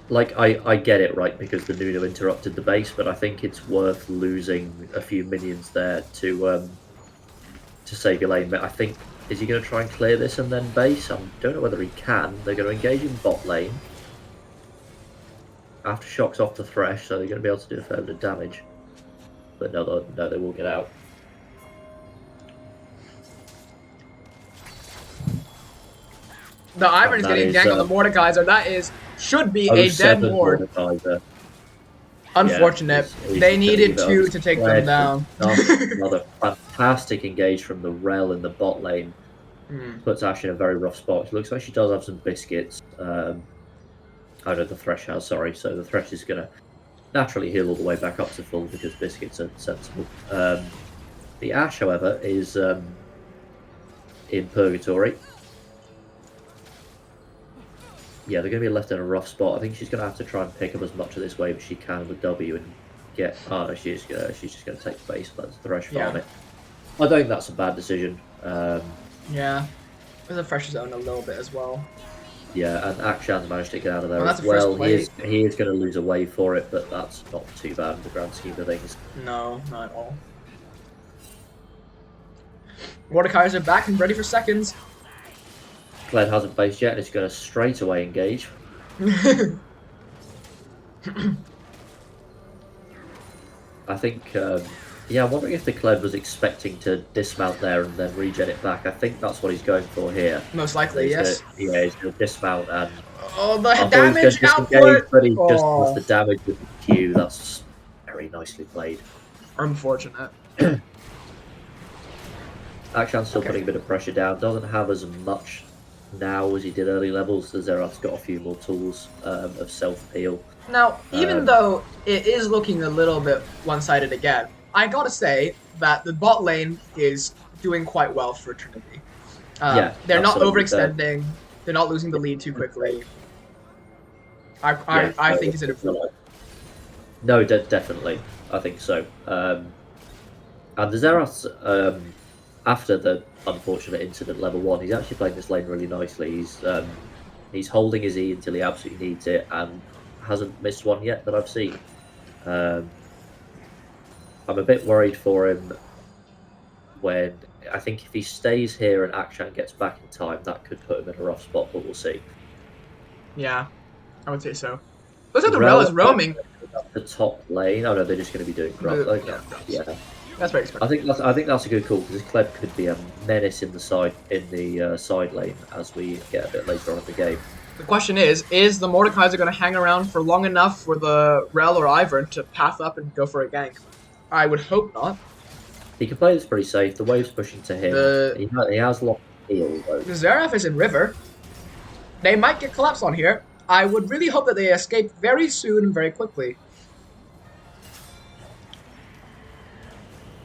like, I get it, right, because the Nuno interrupted the base, but I think it's worth losing a few minions there to save your lane. But I think, is he going to try and clear this and then base? I don't know whether he can. They're going to engage in bot lane. Aftershocks off the Thresh, so they're going to be able to do a fair bit of damage. But no, they will get out. The Ivern is getting ganked on the Mordekaiser. That should be a dead Mord. Unfortunate. He's they needed two to take them down. Another fantastic engage from the Rel in the bot lane. Puts Ashe in a very rough spot. It looks like she does have some biscuits. Oh no, the Thresh has, sorry. So the Thresh is going to naturally heal all the way back up to full because biscuits are sensible. The Ashe, however, is in purgatory. Yeah, they're going to be left in a rough spot. I think she's going to have to try and pick up as much of this wave as she can with W and get... Oh, no, she's just going to take the base, let the Thresh farm it. I don't think that's a bad decision. Yeah. The Thresh zone a little bit as well. Yeah, and Akshan's managed to get out of there as well. He is going to lose a wave for it, but that's not too bad in the grand scheme of things. No, not at all. Mordekaiser back and ready for seconds. Kled hasn't based yet, and it's going to straight away engage. I think, yeah, I'm wondering if the Kled was expecting to dismount there and then regen it back. I think that's what he's going for here. Most likely, yes. He's going to dismount and... Oh, the damage output! But he just does the damage with the Q. That's very nicely played. Unfortunate. Akshan's still putting a bit of pressure down. Doesn't have as much now as he did early levels. The Xerath's got a few more tools of self-heal. Now, even though it is looking a little bit one-sided again, I gotta say that the bot lane is doing quite well for Trinity. They're not overextending. They're not losing the lead too quickly. I think it's an improvement. No, definitely. I think so. And the Xerath's, after the unfortunate incident level 1, he's actually playing this lane really nicely. He's holding his E until he absolutely needs it and hasn't missed one yet that I've seen. I'm a bit worried for him when I think if he stays here and Akshan gets back in time, that could put him in a rough spot, but we'll see. Yeah, I would say so. Looks like the Rel is roaming. The top lane. Oh no, they're just going to be doing grub. Yeah. That's very expected. I think that's a good call because this Kled could be a menace in the side lane as we get a bit later on in the game. The question is the Mordekaiser going to hang around for long enough for the Rel or Ivern to path up and go for a gank? I would hope not. He can play this pretty safe. The wave's pushing to him. He has a lot of heal, though. The Xerath is in River. They might get collapsed on here. I would really hope that they escape very soon and very quickly.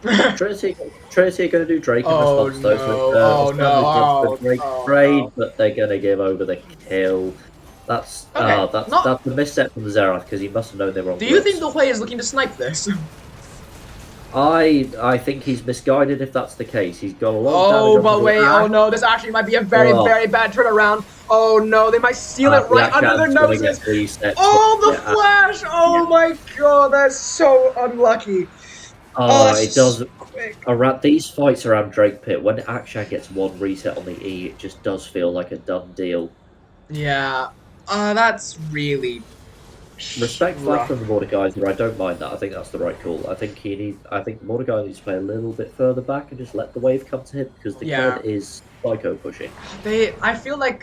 Trinity are going to do Drake in Oh response though. no! So Oh no! the Oh, Drake oh trade, no! but they're going to give over the kill. That's Okay, not. that's a misstep from the Zerath because he must have known they were on Do you think grubs. the Hui is looking to snipe this? I think he's misguided if that's the case. He's got a lot of damage Oh, onto but the wait. Oh Ash. no! This actually might be a very, Oh, very bad turnaround. Oh no! They might steal it the right under their Akshad's going to noses. get reset. Oh, the Yeah, flash! Oh my god, that's so unlucky. Oh, oh, that's it just does. so quick. Around these fights around Drake Pit, when Akshad gets one reset on the E, it just does feel like a done deal. Yeah. That's really Respect flag rough. from the Mordekaiser. I don't mind that. I think that's the right call. I think Mordecai needs to play a little bit further back and just let the wave come to him because the Yeah. Kled is psycho pushing. I feel like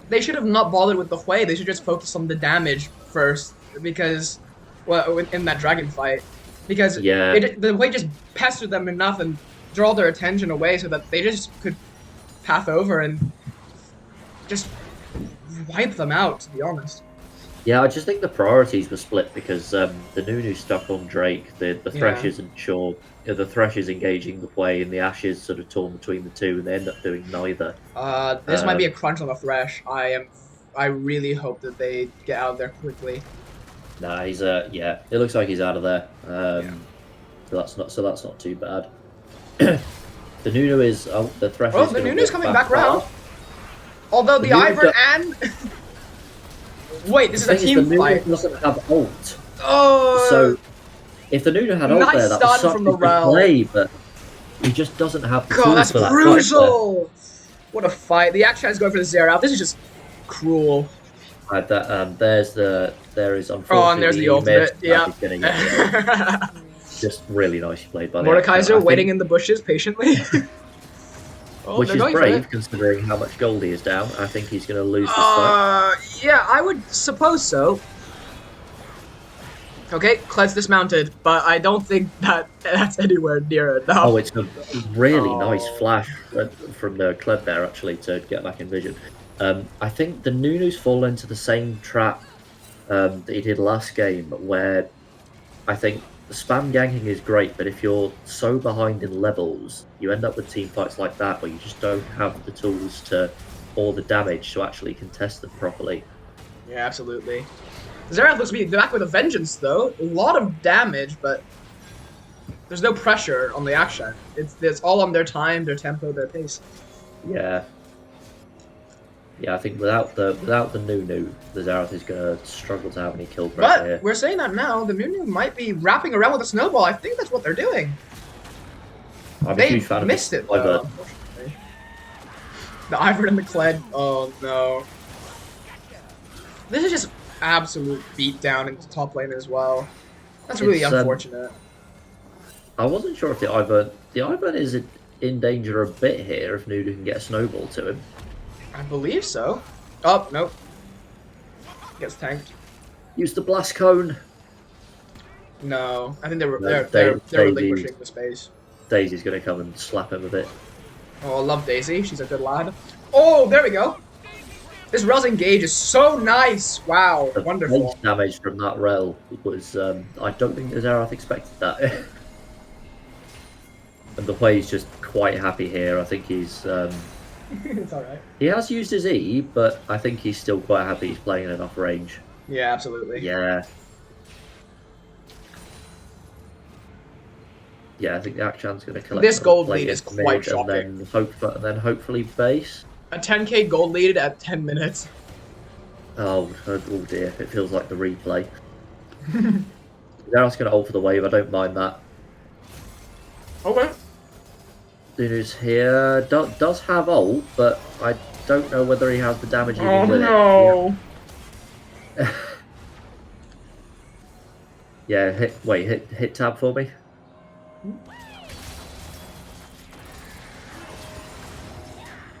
they should have not bothered with the Hui. They should just focus on the damage first because, well, in that dragon fight, because Yeah, the Hui just pestered them enough and draw their attention away so that they just could path over and just wipe them out. To be honest. yeah. I just think the priorities were split because the Nunu stuck on Drake, the Thresh Yeah. isn't sure. The Thresh is engaging the Way, and the Ashes sort of torn between the two, and they end up doing neither. This might be a crunch on the Thresh. I really hope that they get out of there quickly. Nah, he's yeah. It looks like he's out of there. Yeah. So that's not too bad. The Nunu is the Thresh. Oh, is the gonna Nunu's walk coming back round. far. Although The the Nunu Ivern and wait, this is a The thing team the Nunu fight. doesn't have ult, Oh, so if the Nunu had ult nice there, that was stun such from a the good Rel. play, but he just doesn't have the God, tools that's for that fight there. brutal. What a fight! The Action is going for the Zerath. This is just cruel. There is unfortunately Oh, and there's the ultimate. Yeah. he's gonna get just really nicely played by the Mordekaiser actor. waiting in the bushes patiently. Oh, which they're is going for brave it. considering how much gold he is down. I think he's going to lose this fight. Yeah, I would suppose so. Okay, Kled's dismounted, but I don't think that's anywhere near enough. Oh, it's a really Oh. nice flash from the Kled there, actually, to get back in vision. I think the Nunu's fallen into the same trap that he did last game, where I think the spam ganking is great, but if you're so behind in levels, you end up with team fights like that where you just don't have the tools or the damage to actually contest them properly. Yeah, absolutely. Zerath looks to be back with a vengeance, though. A lot of damage, but there's no pressure on the action. It's all on their time, their tempo, their pace. Yeah. Yeah, I think without the Nunu, the Zerath is going to struggle to have any kill pressure But here. we're saying that now, the Nunu might be wrapping around with a snowball. I think that's what they're doing. I'm a They huge fan missed of it, this though, unfortunately. The Ivern and the Kled. Oh, no. This is just absolute beatdown into top lane as well. That's really It's, unfortunate. I wasn't sure if the Ivern is in danger a bit here if Nunu can get a snowball to him. I believe so. Oh, nope. Gets tanked. Use the blast cone. No, I think No, they're Daisy. relinquishing the space. Daisy's going to come and slap him a bit. Oh, I love Daisy. She's a good lad. Oh, there we go. This Rel's engage is so nice. Wow, The wonderful. base damage from that Rel was, I don't think the Zerath expected that. And the Hui's just quite happy here. I think he's, It's alright. he has used his E, but I think he's still quite happy he's playing in enough range. Yeah, absolutely. Yeah. Yeah, I think the Akshan's going to collect This another gold plate lead is in quite mid, shocking. and then hopefully base. A 10k gold lead at 10 minutes. Oh dear, it feels like the replay. They're also going to ult for the wave, I don't mind that. Okay. Nunu's here, does have ult, but I don't know whether he has the damage even Oh with no. it. Yeah, hit tab for me.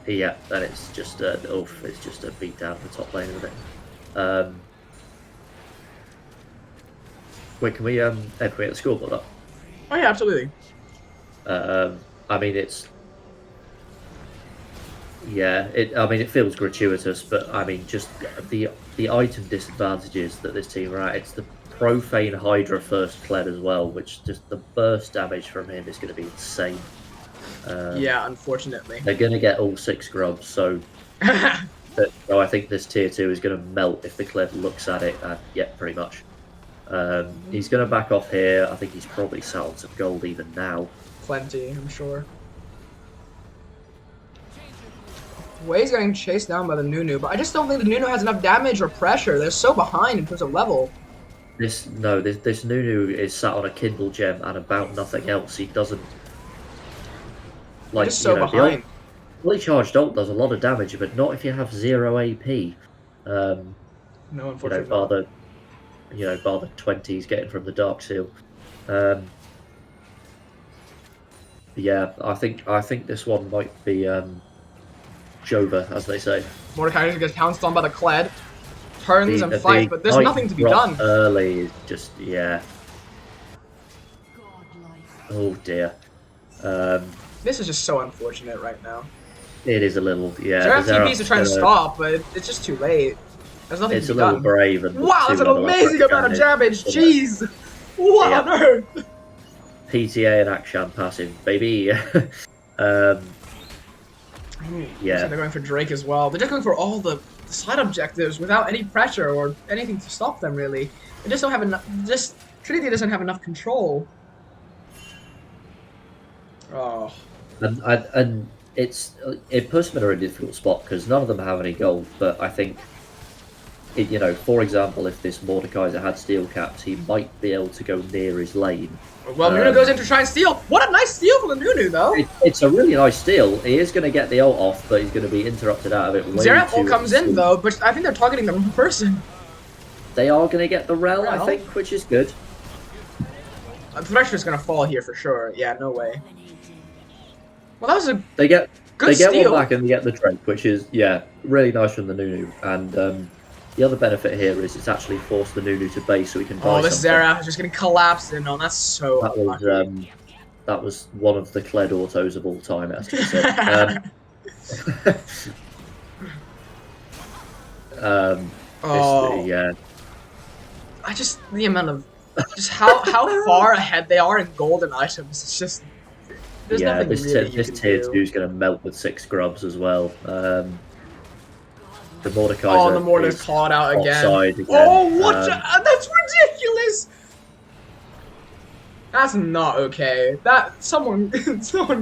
Yeah, then it's just it's just a beat down the top lane of it. Wait, can we Ed, can we get the scoreboard up? Oh yeah, absolutely. I mean, it's Yeah, I mean, it feels gratuitous, but I mean, just the item disadvantages that this team are at. It's the Profane Hydra first Kled as well, which just the burst damage from him is going to be insane. Yeah, unfortunately. They're going to get all 6 grubs, so so I think this tier 2 is going to melt if the Kled looks at it. Yeah, pretty much. He's going to back off here. I think he's probably sat on some gold even now. Plenty, I'm sure. Wei's getting chased down by the Nunu, but I just don't think the Nunu has enough damage or pressure. They're so behind in terms of level. This Nunu is sat on a Kindle gem and about nothing else. He doesn't Just so behind. Fully charged ult does a lot of damage, but not if you have 0 AP. No, unfortunately. Bar the 20s getting from the Dark Seal. Yeah, I think this one might be Jova, as they say. Mordecai gets pounced on by the Kled. Turns and fights, but there's nothing to be done. Early is just, yeah. Oh dear. This is just so unfortunate right now. It is a little, yeah. TPs are trying to stop, but it's just too late. There's nothing to be done. It's a little brave. And wow, that's an amazing amount of damage. Jeez. What on earth? PTA and Akshan passive, baby. Yeah. So they're going for Drake as well. They're just going for all the side objectives without any pressure or anything to stop them, really. They just don't have enough. Trinity doesn't have enough control. Oh. And it puts them in a difficult spot because none of them have any gold. But I think, for example, if this Mordekaiser had steel caps, he might be able to go near his lane. Well, Nunu goes in to try and steal. What a nice steal from the Nunu, though. It's a really nice steal. He is going to get the ult off, but he's going to be interrupted out of it. Xerath ult comes in, though, but I think they're targeting the wrong person. They are going to get the Rel, I think, which is good. The Thresher's going to fall here for sure. Yeah, no way. Well, that was a They get steal. one back and they get the Drake, which is, yeah, really nice from the Nunu. And the other benefit here is it's actually forced the Nunu to base so he can buy this Xerath is just getting collapsed in on. That's so unlucky. That was one of the Kled autos of all time, it has to be said. Yeah. The amount of how far ahead they are in golden items. It's just there's nothing this tier 2 is going to melt with 6 grubs as well. The Mordekaiser. Oh, the Mordekaiser's caught out again. Oh, what? That's ridiculous. That's not okay. That someone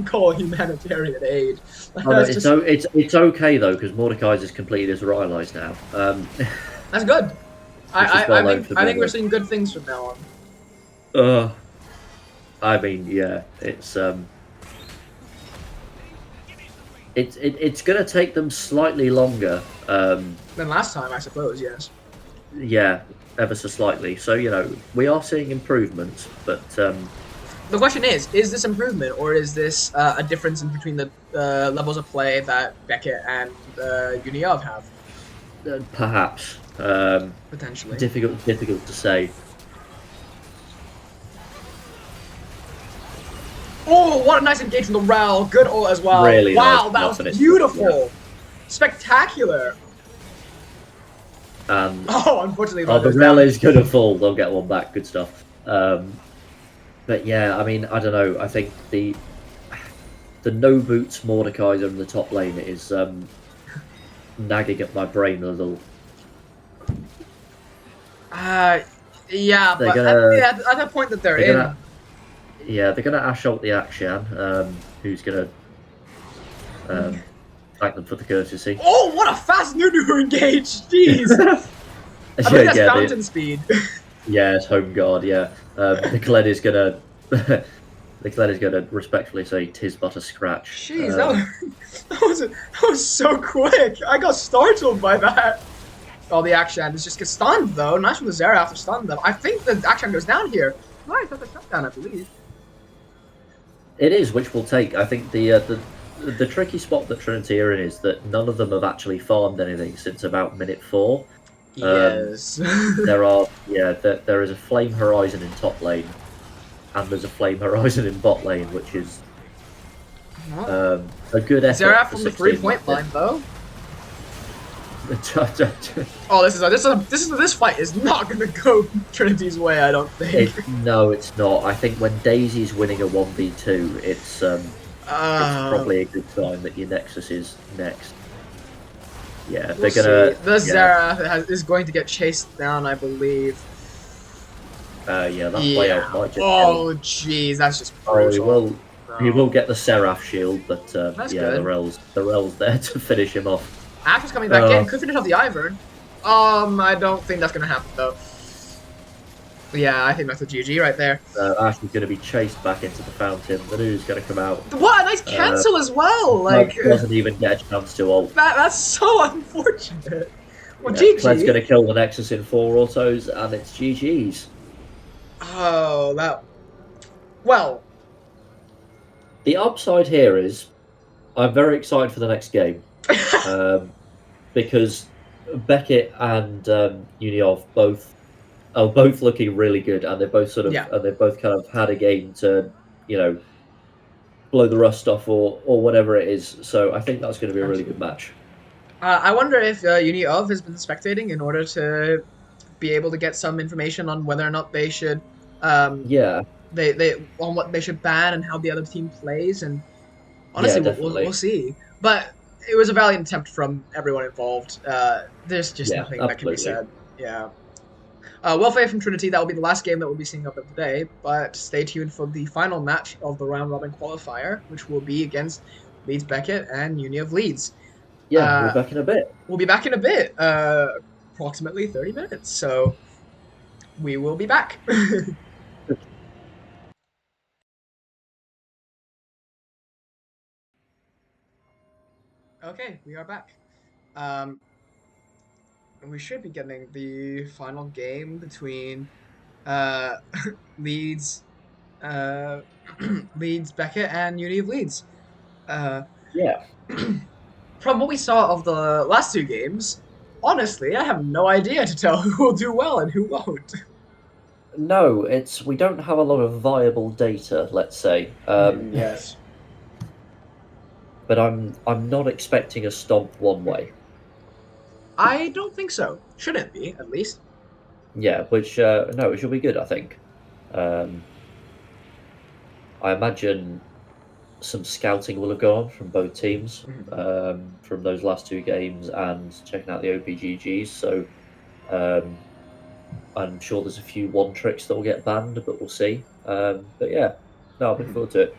call humanitarian aid. It's okay though because Mordekaiser's completed his Rylai's now. That's good. I think we're seeing good things from now on. I mean, yeah, it's going to take them slightly longer than last time, I suppose. Yes. Yeah, ever so slightly. So we are seeing improvements, but the question is this improvement or is this a difference in between the levels of play that Beckett and Uniov have? Perhaps. Potentially. Difficult to say. Oh, what a nice engage from the Rel. Good ult as well. Really wow, nice. that was beautiful. Yeah. Spectacular. Unfortunately. The Rel is going to fall. They'll get one back. Good stuff. But yeah, I mean, I don't know. I think the no boots Mordekaiser in the top lane is nagging at my brain a little. Yeah, but at the point that they're in. Yeah, they're going to Ash ult the Akshan, who's going to thank them for the courtesy. Oh, what a fast Nunu engage! Jeez! I think that's fountain speed. Yeah, it's home guard, yeah. The Kled is going to respectfully say, "'Tis but a scratch." Jeez, that was so quick! I got startled by that! Oh, the Akshan just gets stunned, though. Nice from the Xerath to stun them. I think the Akshan goes down here. Nice, that's a shutdown, I believe. It is, which will take. I think the tricky spot that Trinity are in is that none of them have actually farmed anything since about minute 4. Yes. There is a Flame Horizon in top lane, and there's a Flame Horizon in bot lane, which is A good effort Xerath for from the 16 3-point line, minutes. though. Oh, this fight is not gonna go Trinity's way, I don't think. No, it's not. I think when Daisy's winning a 1v2, it's probably a good sign that your Nexus is next. Yeah, We'll they're gonna. see. The Xerath is going to get chased down, I believe. Yeah, that play out might just. Oh, jeez, that's just brutal. Oh, he will get the Seraph shield, but That's yeah, good. the Rel's there to finish him off. Ash is coming back in. Could finish off the Ivern. I don't think that's gonna happen though. Yeah, I think that's a GG right there. Ash is going to be chased back into the fountain. The news is going to come out. What a nice cancel as well. Like doesn't even get a chance to ult. That's so unfortunate. Well, Yeah, GG. Cled's going to kill the Nexus in 4 autos, and it's GG's. Oh, that. Well, the upside here is I'm very excited for the next game because Beckett and Uniov are both looking really good, and they've both and they've both kind of had a game to, blow the rust off or whatever it is. So I think that's going to be a really good match. I wonder if Uniov has been spectating in order to be able to get some information on whether or not they should, they on what they should ban and how the other team plays, and honestly, we'll see. But it was a valiant attempt from everyone involved. There's just nothing that can be said. Yeah. Well played from Trinity. That will be the last game that we'll be seeing of them today. But stay tuned for the final match of the round robin qualifier, which will be against Leeds Beckett and Uni of Leeds. Yeah, we'll be back in a bit. We'll be back in a bit, approximately 30 minutes. So we will be back. Okay, we are back. We should be getting the final game between Leeds, Leeds Beckett and Uni of Leeds. Yeah. From what we saw of the last 2 games, honestly, I have no idea to tell who will do well and who won't. No, we don't have a lot of viable data, let's say. Yes. But I'm not expecting a stomp one way. I don't think so. Shouldn't be, at least. Yeah, which no, it should be good, I think. I imagine some scouting will have gone from both teams from those last 2 games and checking out the OPGGs. So I'm sure there's a few one tricks that will get banned, but we'll see. But yeah, no, I'm looking forward to it.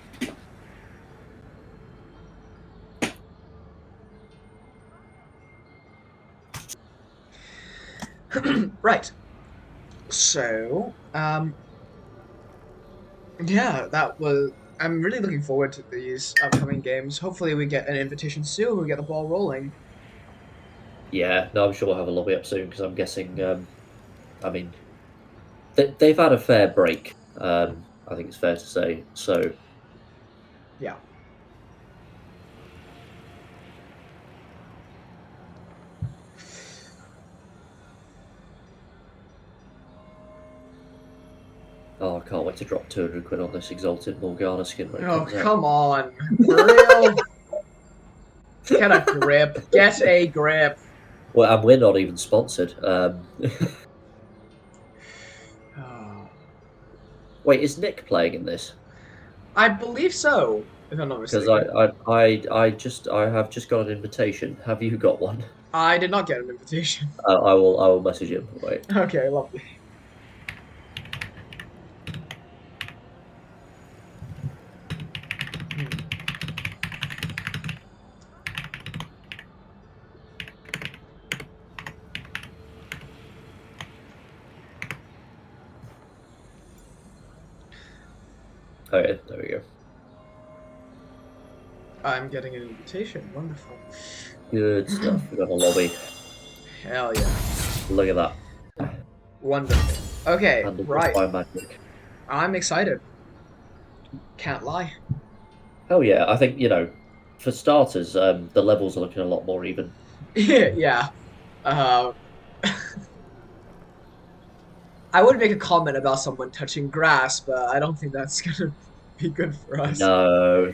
Right. So, yeah, that was. I'm really looking forward to these upcoming games. Hopefully, we get an invitation soon. We get the ball rolling. Yeah, no, I'm sure we'll have a lobby up soon because I'm guessing. I mean, they've had a fair break. I think it's fair to say. So, yeah. Oh, I can't wait to drop 200 quid on this Exalted Morgana skin. Oh, come on. Real. Get a grip. Get a grip. Well, and we're not even sponsored. Wait, is Nick playing in this? I believe so, if I'm not mistaken. Because I have just got an invitation. Have you got one? I did not get an invitation. I will message him. Wait. Okay, lovely. Okay, there we go. I'm getting an invitation. Wonderful. Good stuff. We got a lobby. Hell yeah. Look at that. Wonderful. Okay, right. By magic. I'm excited. Can't lie. Oh yeah, I think, for starters, the levels are looking a lot more even. Yeah. I would make a comment about someone touching grass, but I don't think that's gonna be good for us. No,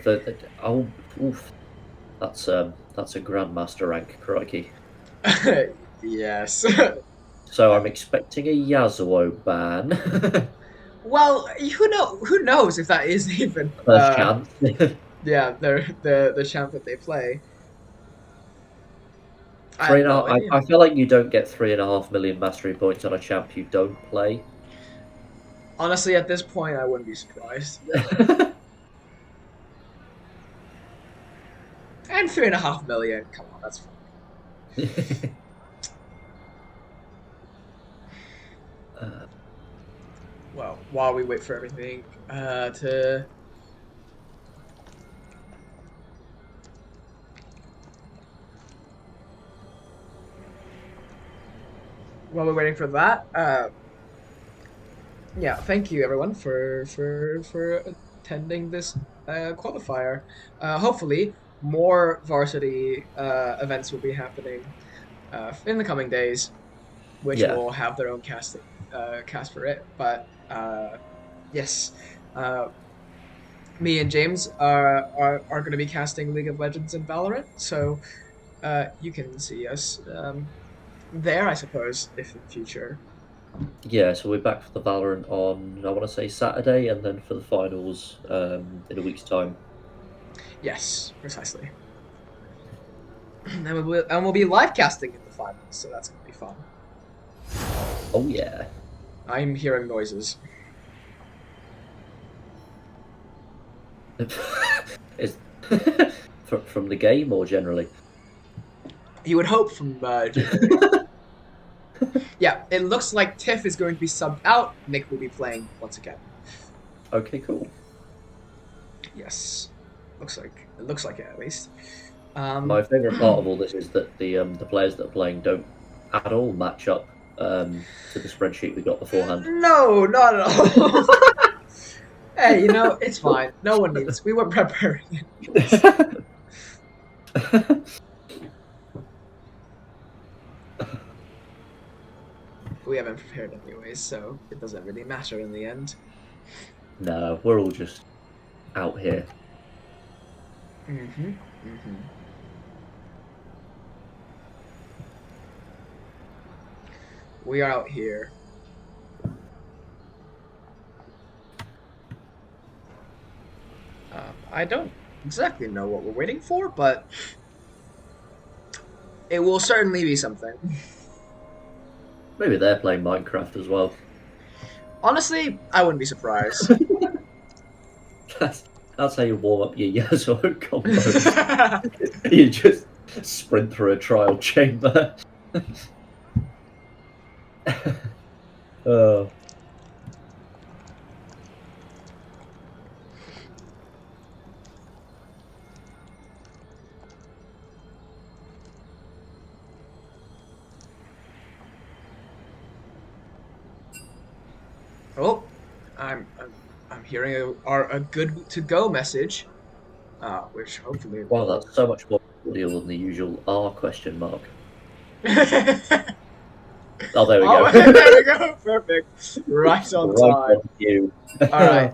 Oof, that's a Grandmaster rank, crikey. Yes. So I'm expecting a Yasuo ban. Well, who knows if that is even First chance. yeah, the champ that they play. I Three have and a no half. idea. I feel like you don't get 3.5 million mastery points on a champ you don't play. Honestly, at this point, I wouldn't be surprised. And 3.5 million. Come on, that's fine. uh, Well, while we wait for everything to while we're waiting for that, yeah, thank you everyone for attending this qualifier. Hopefully, more varsity events will be happening in the coming days, which yeah, will have their own cast for it. But yes, uh, me and James are going to be casting League of Legends and Valorant, so you can see us there, I suppose, if in future. yeah. So we're back for the Valorant on, I want to say, Saturday, and then for the finals in a week's time. Yes, precisely. And we'll be live casting in the finals, so that's going to be fun. Oh yeah. I'm hearing noises. Is from the game or generally? You would hope from generally. Yeah, it looks like Tiff is going to be subbed out. Nick will be playing once again. Okay, cool. Yes, it looks like it at least. My favorite part of all this is that the players that are playing don't at all match up to the spreadsheet we got beforehand. No, not at all. Hey, it's fine. No one needs. We were preparing anyways. We haven't prepared anyways, so it doesn't really matter in the end. No, we're all just out here. Mm-hmm. Mm-hmm. We are out here. I don't exactly know what we're waiting for, but it will certainly be something. Maybe they're playing Minecraft as well. Honestly, I wouldn't be surprised. That's how you warm up your Yasuo combos. You just sprint through a trial chamber. Oh. Oh, I'm hearing a good to go message, which hopefully Wow, will. that's so much more deal than the usual R question mark. Oh, there we Oh, go. there we go. Perfect. Right on Right time. on you. All right.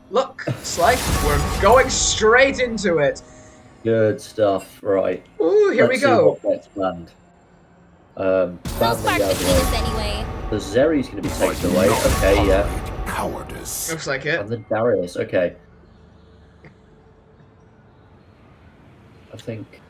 Looks like we're going straight into it. Good stuff. Right. Ooh, here Let's we see go. what gets banned. No Ban spark the between us Yasuo. anyway. The Zeri's going to be taken away. Okay, yeah. Cowardice. Looks like it. And the Darius. Okay. I think.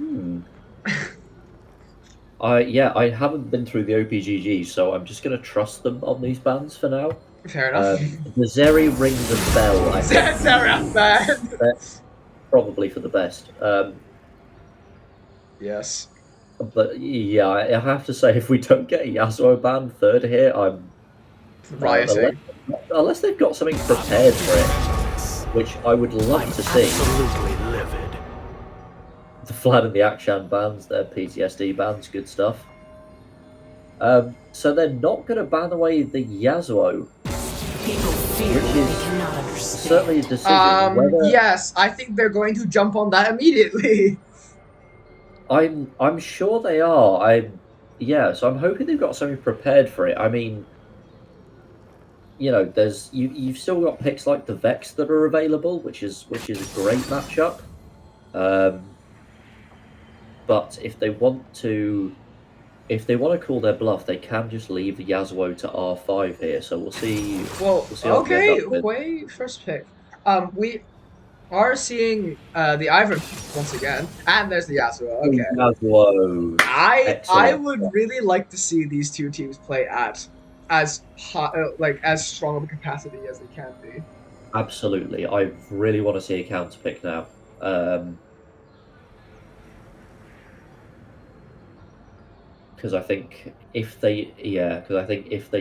I haven't been through the OPGG, so I'm just going to trust them on these bans for now. Fair enough. The Zeri rings a bell, I think. Sarah, man. That's probably for the best. Yes. But yeah, I have to say, if we don't get a Yasuo ban third here, I'm Rioting. unless they've got something prepared for it, which I would love to see. Absolutely livid. The Vlad and the Akshan bans, their PTSD bans, good stuff. So they're not going to ban away the Yasuo, which is certainly a decision. Whether Yes, I think they're going to jump on that immediately. I'm sure they are. So I'm hoping they've got something prepared for it. I mean, you've still got picks like the Vex that are available, which is a great matchup. But if they want to call their bluff, they can just leave the Yasuo to R5 here. So we'll see. Well, We'll see what we end okay, up with. Hui, first pick. We are seeing the Ivern once again, and there's the Yasuo. Okay, Yasuo. I Excellent. would really like to see these two teams play at as hot, like as strong of a capacity as they can be. Absolutely. I really want to see a counter pick now. Because I think if they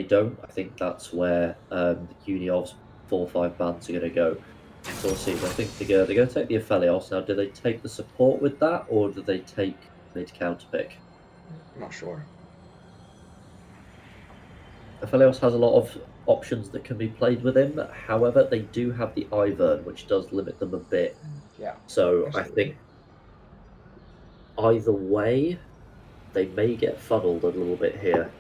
don't, I think that's where Uniov's 4-5 bans are going to go. So we'll see. I think they're going to take the Aphelios. Now, do they take the support with that, or do they take mid counter pick? I'm not sure. Aphelios has a lot of options that can be played with him. However, they do have the Ivern, which does limit them a bit. Yeah. So absolutely. I think either way, they may get funneled a little bit here.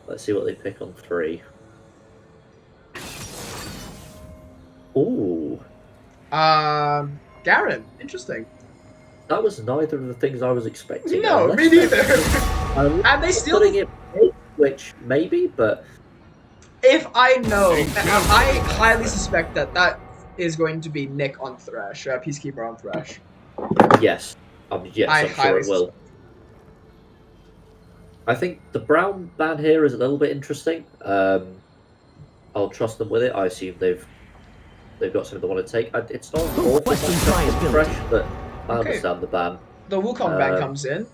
Let's see what they pick on 3. Ooh. Garen, interesting. That was neither of the things I was expecting. No, me neither. And they still putting it mid, which maybe, but if I know, I highly suspect that that is going to be Nick on Thresh, Peacekeeper on Thresh. yes, yes, I'm sure it will. I think the brown ban here is a little bit interesting. I'll trust them with it. I assume they've got something they want to take. It's not awful fresh, but I understand the ban. The Wukong ban comes in.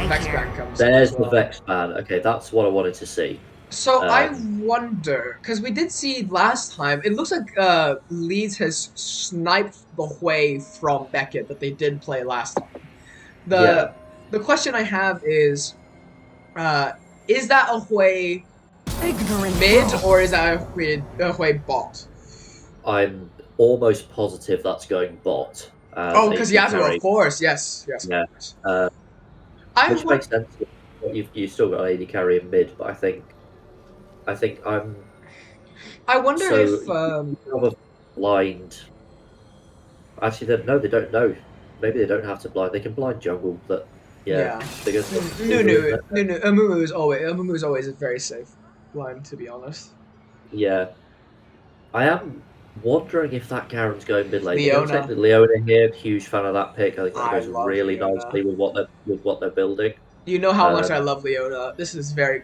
Vex ban comes in. There's the Vex ban. Okay, that's what I wanted to see. So I wonder, because we did see last time, it looks like Leeds has sniped the Hui from Beckett that they did play last time. The question I have is that a Hui mid or is that a Hui bot? I'm almost positive that's going bot. Oh, because Yasuo, of course, yes. Yeah. Which makes sense. You've still got an AD carry in mid, but I think I'm. I wonder if have a blind. Actually, no, they don't know. Maybe they don't have to blind. They can blind jungle, but no. Amumu is always a very safe blind, to be honest. Yeah, I am wondering if that Garen's going mid lane. Leona. Leona here, huge fan of that pick. I think that goes really nicely with what they're building. You know how much I love Leona. This is very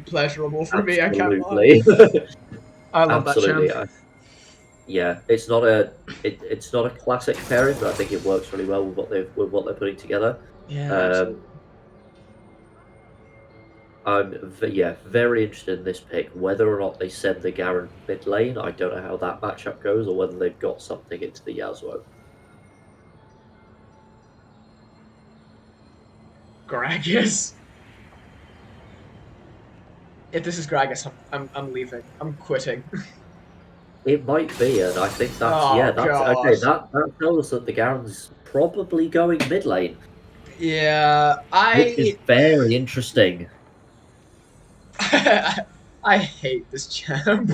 pleasurable for me. I can't lie. I love that champ. Yeah, it's not a classic pairing, but I think it works really well with what they're putting together. Yeah. I'm very interested in this pick. Whether or not they send the Garen mid lane, I don't know how that matchup goes, or whether they've got something into the Yasuo. Gragas. If this is Gragas, I'm leaving. I'm quitting. It might be, and I think that's okay. That tells us that the Garen's probably going mid lane. Yeah, Which is very interesting. I hate this champ.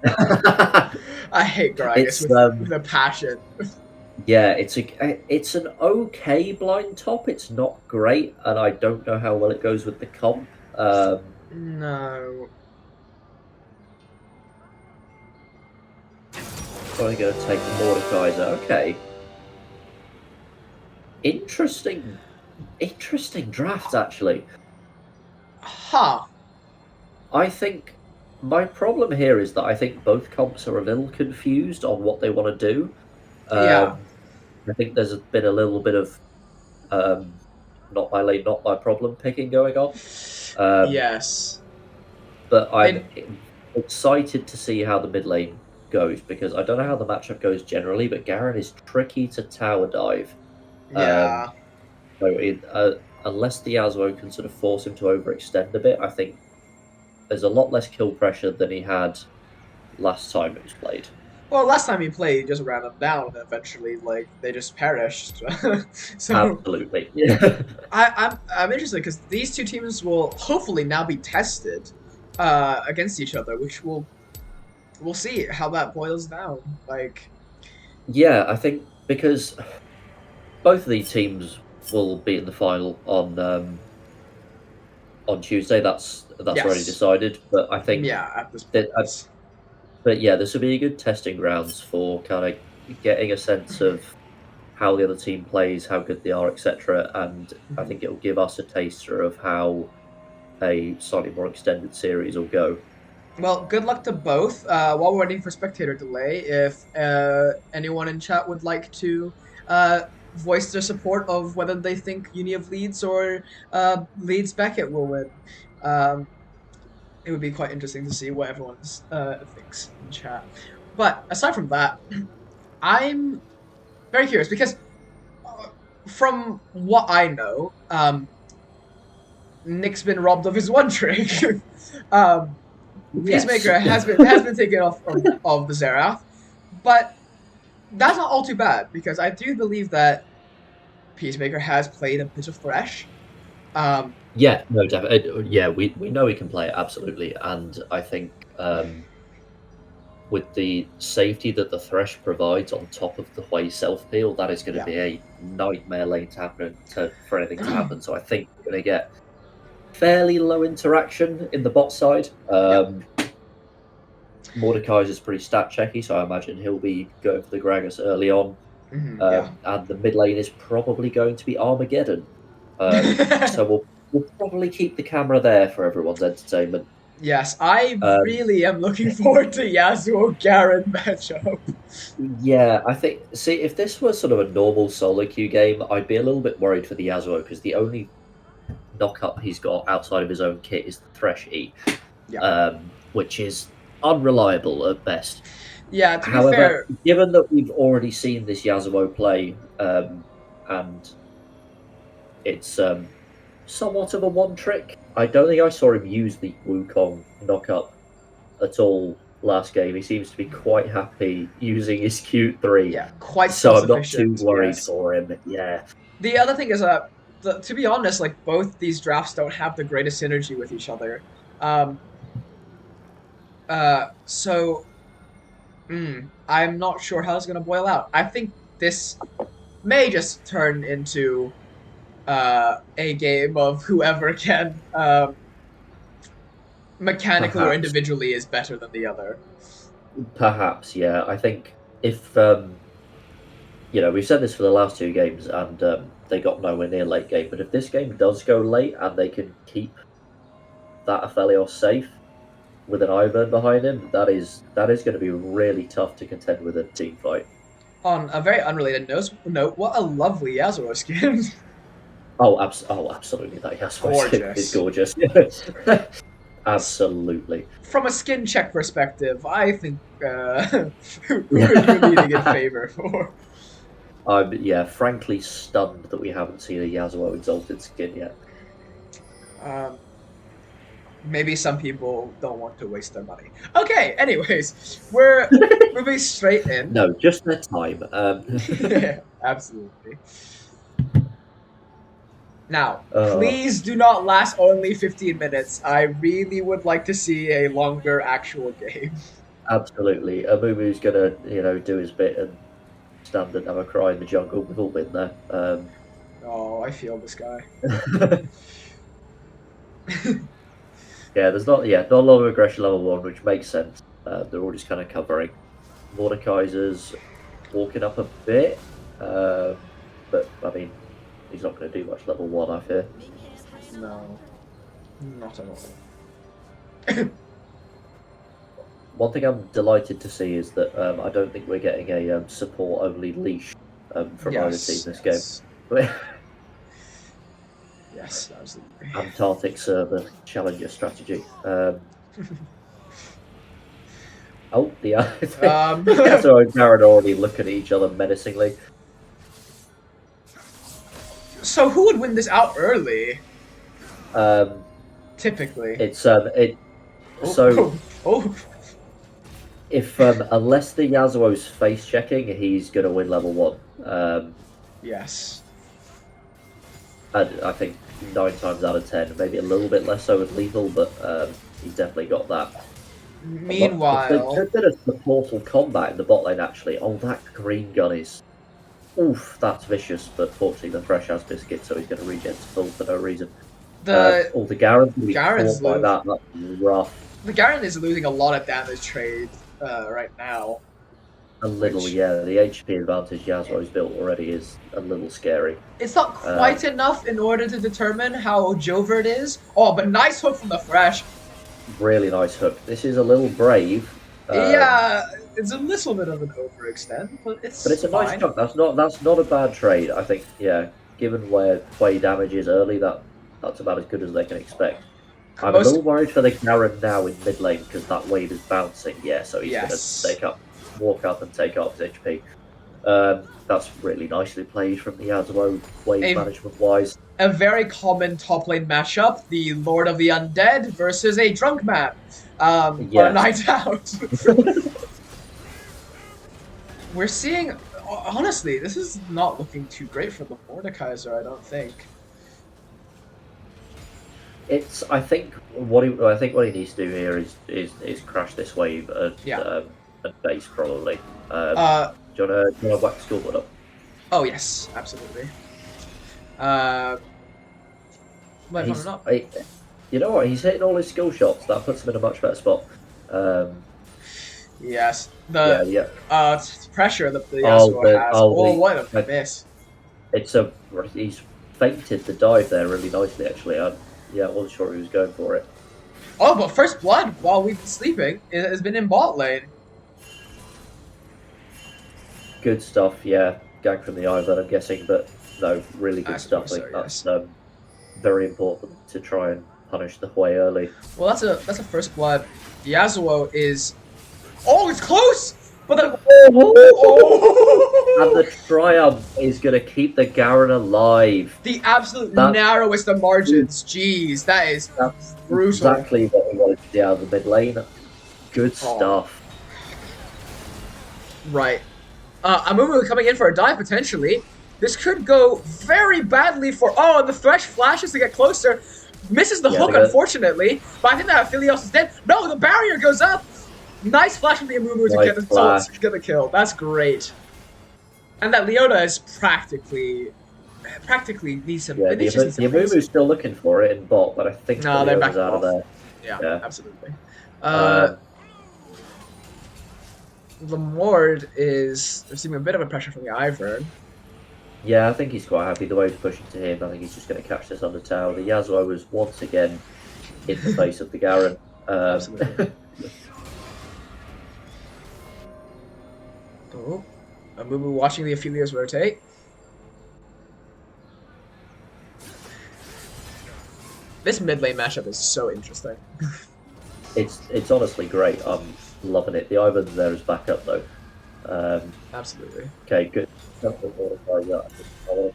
I hate Gragas with the passion. Yeah, it's an okay blind top. It's not great, and I don't know how well it goes with the comp. No. Probably going to take the Mordekaiser. Okay. Interesting draft, actually. Huh. I think my problem here is that I think both comps are a little confused on what they want to do. I think there's been a little bit of not my lane, not my problem picking going on. Yes. But I'm excited to see how the mid lane goes, because I don't know how the matchup goes generally, but Garen is tricky to tower dive. Yeah. So unless the Yasuo can sort of force him to overextend a bit, I think there's a lot less kill pressure than he had last time it was played. Well, last time he played, he just ran them down, and eventually, like, they just perished. So absolutely, yeah. I'm interested because these two teams will hopefully now be tested against each other, which we'll see how that boils down. Like, Yeah, I think because both of these teams will be in the final on Tuesday. That's already Yes. decided. But I think Yeah, at this point, that yes. but yeah, this will be a good testing grounds for kind of getting a sense of how the other team plays, how good they are, etc. And I Mhm. think it will give us a taster of how a slightly more extended series will go. Well, good luck to both. While we're waiting for spectator delay, if anyone in chat would like to uh, voice their support of whether they think Uni of Leeds or Leeds Beckett will win, um, it would be quite interesting to see what everyone thinks in chat. But aside from that, I'm very curious because uh, from what I know, Nick's been robbed of his one trick. um, Yes. Peacemaker has been taken off of the Zerath, but that's not all too bad because I do believe that Peacemaker has played a bit of Thresh. Um, Yeah, no, definitely. Yeah, we know he can play it absolutely, and I think with the safety that the Thresh provides on top of the Hui self peel, that is going to yeah. be a nightmare lane to happen for anything to happen. So I think we're going to get fairly low interaction in the bot side. Yep. Mordekaiser's is pretty stat checky, so I imagine he'll be going for the Gragas early on. Yeah. And the mid lane is probably going to be Armageddon. So we'll probably keep the camera there for everyone's entertainment. Yes, I Um, really am looking forward to Yasuo Garen matchup. yeah, I think. See, if this was sort of a normal solo queue game, I'd be a little bit worried for the Yasuo because the only knock up he's got outside of his own kit is the Thresh E, Yeah. which is unreliable at best. Yeah, to be However, fair, given that we've already seen this Yasuo play, and it's somewhat of a one trick, I don't think I saw him use the Wukong knock up at all last game. He seems to be quite happy using his Q3, yeah, quite so I'm not too self-sufficient, worried yes. for him. Yeah, The other thing is to be honest, like both these drafts don't have the greatest synergy with each other. Um, so I'm not sure how it's gonna boil out. I think this may just turn into a game of whoever can mechanical or perhaps, individually is better than the other. perhaps, yeah. I think if we've said this for the last two games, and they got nowhere near late game. But if this game does go late and they can keep that Aphelios safe with an Ivern behind him, that is going to be really tough to contend with in a team fight. On a very unrelated note, what a lovely Yasuo skin. Oh, absolutely, that Yasuo is Gorgeous. gorgeous. Absolutely. From a skin check perspective, I think who are you leading in favor for? I'm frankly stunned that we haven't seen a Yasuo exalted skin yet. Um, maybe some people don't want to waste their money. Okay, anyways, we're moving straight in. No, just their time. Yeah, absolutely. Now, uh, please do not last only 15 minutes. I really would like to see a longer actual game. Absolutely, Amumu's gonna do his bit and stand and have a cry in the jungle. We've all been there. Oh, I feel this guy. Yeah, there's not a lot of aggression level one, which makes sense. They're all just kind of covering. Mordekaiser's walking up a bit, but I mean, he's not going to do much level one, I fear. No, not at all. One thing I'm delighted to see is that I don't think we're getting a support only leash from either team this game. Yes, absolutely. Antarctic server challenger strategy. Oh, yeah, so Garen already looking at each other menacingly. So who would win this out early? Typically. It's it. So if unless the Yasuo's face checking, he's gonna win level one. Yes. I think 9 times out of 10, maybe a little bit less so with lethal, but he's definitely got that. Meanwhile, a bit of the portal combat in the bot lane, actually. Oh, that green gun is... Oof, that's vicious, but fortunately the Thresh has Biscuit, so he's going to regen to full for no reason. the The Garen's going to be Garen's caught by that. That's rough. the Garen is losing a lot of damage trade right now. A little, Which- yeah. The HP advantage Yasuo's built already is a little scary. It's not quite enough in order to determine how Jovert is. Oh, but nice hook from the Thresh. Really nice hook. This is a little brave. Yeah, it's a little bit of an overextend, but it's a fine. nice chunk. That's not a bad trade. I think, yeah, given where Quay damage is early, that's about as good as they can expect. I'm a little worried for the Garen now in mid lane because that wave is bouncing. Yeah, so he's going to walk up and take up his HP. That's really nicely played from the Yasuo wave management wise. A very common top lane matchup: the Lord of the Undead versus a drunk man on a night out. We're seeing, honestly, this is not looking too great for the Mordekaiser, I don't think. I think what he needs to do here is crash this wave at base probably. Do you want to whack the scoreboard up? Oh yes, absolutely. You know what? He's hitting all his skill shots. That puts him in a much better spot. Yes. The pressure that the Yasuo has. What a miss! He's feinted the dive there really nicely. Actually, I wasn't sure he was going for it. Oh, but first blood while we've been sleeping has been in bot lane. Good stuff. Yeah, gang from the Ivan, I'm guessing, but no, really good stuff. That's very important to try and punish the Hui early. Well, that's a first blood. Yasuo is. Oh, it's close! But then. And the Triumph is going to keep the Garen alive. The absolute narrowest of margins. Jeez, that's brutal. Exactly what we wanted to see out of the mid lane. Good stuff. Right. Amumu coming in for a dive potentially. This could go very badly for. Oh, and the Thresh flashes to get closer. Misses the hook, unfortunately. But I think that Aphelios is dead. No, the barrier goes up. Nice flash from the Amumu to get the kill. That's great. And that Leona is practically needs some. Yeah, the Amumu's still looking for it in bot, but I think they're backing out of there. Yeah, absolutely. The Mord is receiving a bit of a pressure from the Ivern. Yeah, I think he's quite happy the way he's pushing to him. I think he's just going to catch this under tower. The Yasuo was once again in the face of the Garen. Absolutely. Oh, Amumu watching the Aphelios rotate. This mid lane matchup is so interesting. It's honestly great. I'm loving it. The Ivan's there as backup though. Absolutely. Okay, good.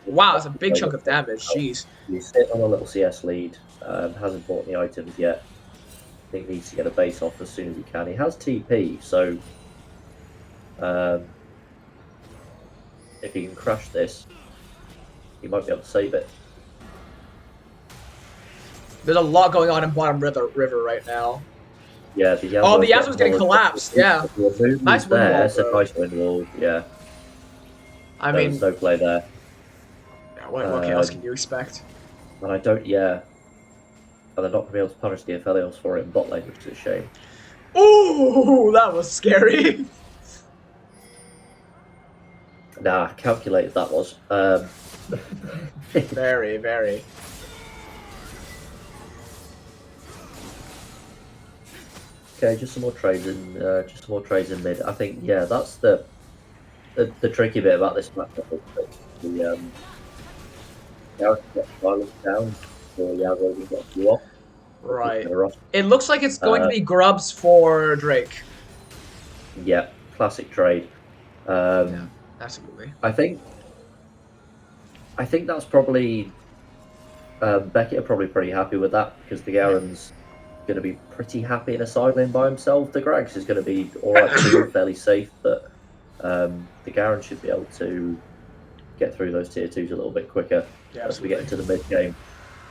Wow, that's a big chunk of damage. Jeez. He's sitting on a little CS lead. Hasn't bought any items yet. I think needs to get a base off as soon as he can. He has TP, so if he can crash this, he might be able to save it. There's a lot going on in bottom river right now. Yeah, the Yasuo. Oh, the Yasuo's getting collapsed. Yeah. Nice win there. It's a nice win wall. Yeah. I mean, there's no play there. Yeah, what else can you expect? And I don't. Yeah. And they're not going to be able to punish the Aphelios for it in bot lane, which is a shame. Ooh, that was scary. Nah, calculated that was. Very, very. Okay, just some more trades in mid. I think that's the tricky bit about this matchup. The Gareth got silence down, so Yasuo got you off. Right. It looks like it's going to be grubs for Drake. Yeah, classic trade. Yeah, absolutely. I think that's probably Beckett are probably pretty happy with that because the Garen's going to be pretty happy in a side lane by himself. The Gragas is going to be alright too, fairly safe, but the Garen should be able to get through those tier 2s a little bit quicker as we get into the mid game.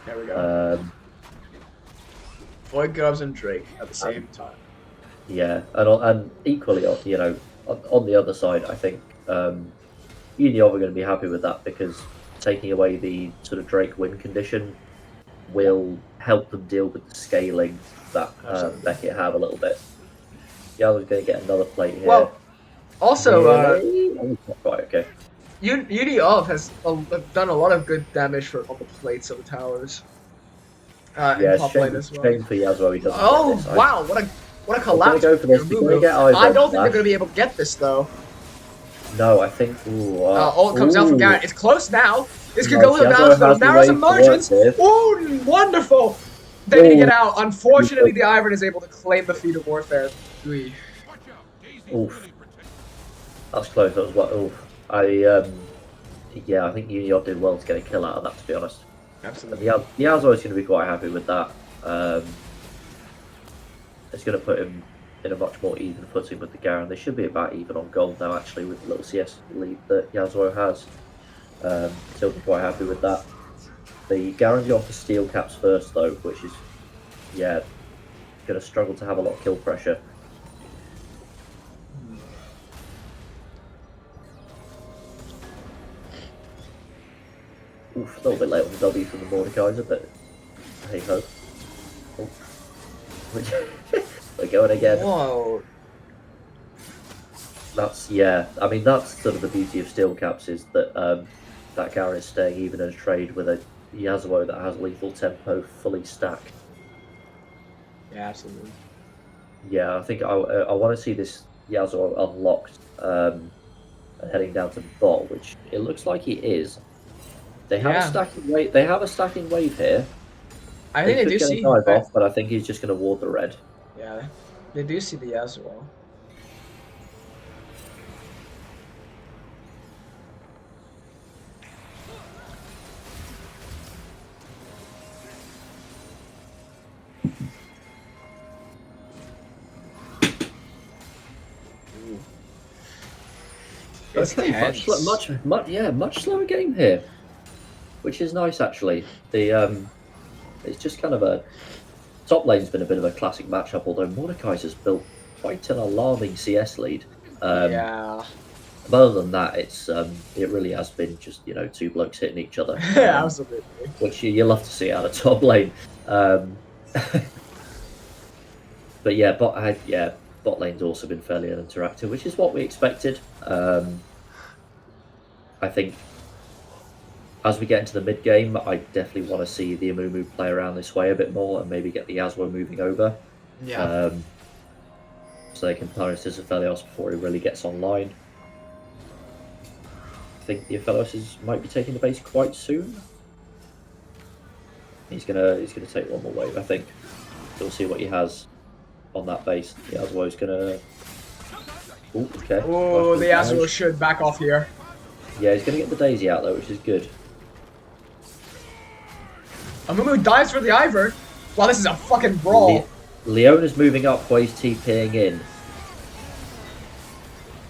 There we go. Void Grubs and Drake at the same time. Yeah, and equally, you know, on the other side, I think Union are going to be happy with that because taking away the sort of Drake win condition Yeah, will help them deal with the scaling that absolutely. Beckett have a little bit. Yeah, I was going to get another plate here. Well, also, Really? Oh, not quite okay. Uni of has done a lot of good damage on the plates of the towers. In Yeah, top lane as well. shame for Yasuo he doesn't get Oh this. wow, what a They're going to collapse go for this. They're going to Mumu. get I Ivern don't think they're Flash. going to be able to get this though. No, I think. Ooh, Ult comes out from Garrett. It's close now. This could go nice. to the Yasuo battlefield. has the Narrow's wave to work emergence. with. Oh, wonderful. They need to Ooh, get out. Unfortunately, the Ivern is able to claim the feat of warfare. Ooh. oof. That's close. That was what. Oof. Yeah, I think Union did well to get a kill out of that, to be honest. Absolutely. And Yasuo is going to be quite happy with that. It's going to put him in a much more even footing with the Garen. They should be about even on gold now, actually, with the little CS lead that Yasuo has. He'll be quite happy with that. The Garen's going for steel caps first, though, which is, yeah, going to struggle to have a lot of kill pressure. Oof, a little bit late on the W from the Mordekaiser, but hey ho. Oh. We're going again. Whoa. Yeah. I mean, that's sort of the beauty of steel caps is that that Garen is staying even in a trade with a Yasuo that has lethal tempo fully stacked. Yeah, absolutely. Yeah, I think I want to see this Yasuo unlocked and heading down to the bot, which it looks like he is. They have a stacking wave. They have a stacking wave here. I think they could do get see. a dive off, but I think he's just going to ward the red. Yeah, they do see the as well. It's tense. much slower game here, which is nice actually. It's just kind of a top lane's been a bit of a classic matchup, although Mordekaiser's built quite an alarming CS lead. Yeah. But other than that, it really has been just two blokes hitting each other. Absolutely. Which you love to see out of top lane. But yeah, bot lane's also been fairly uninteractive, which is what we expected. I think as we get into the mid game, I definitely want to see the Amumu play around this way a bit more and maybe get the Yasuo moving over. Yeah. So they can punish this Aphelios before he really gets online. I think the Aphelios might be taking the base quite soon. He's gonna take one more wave, I think. So we'll see what he has on that base. The Yasuo's gonna. Ooh, okay. Oh, the Yasuo should back off here. Yeah, he's gonna get the Daisy out though, which is good. Amumu dives for the Ivern. Wow, this is a fucking brawl. Leona's moving up while he's TPing in.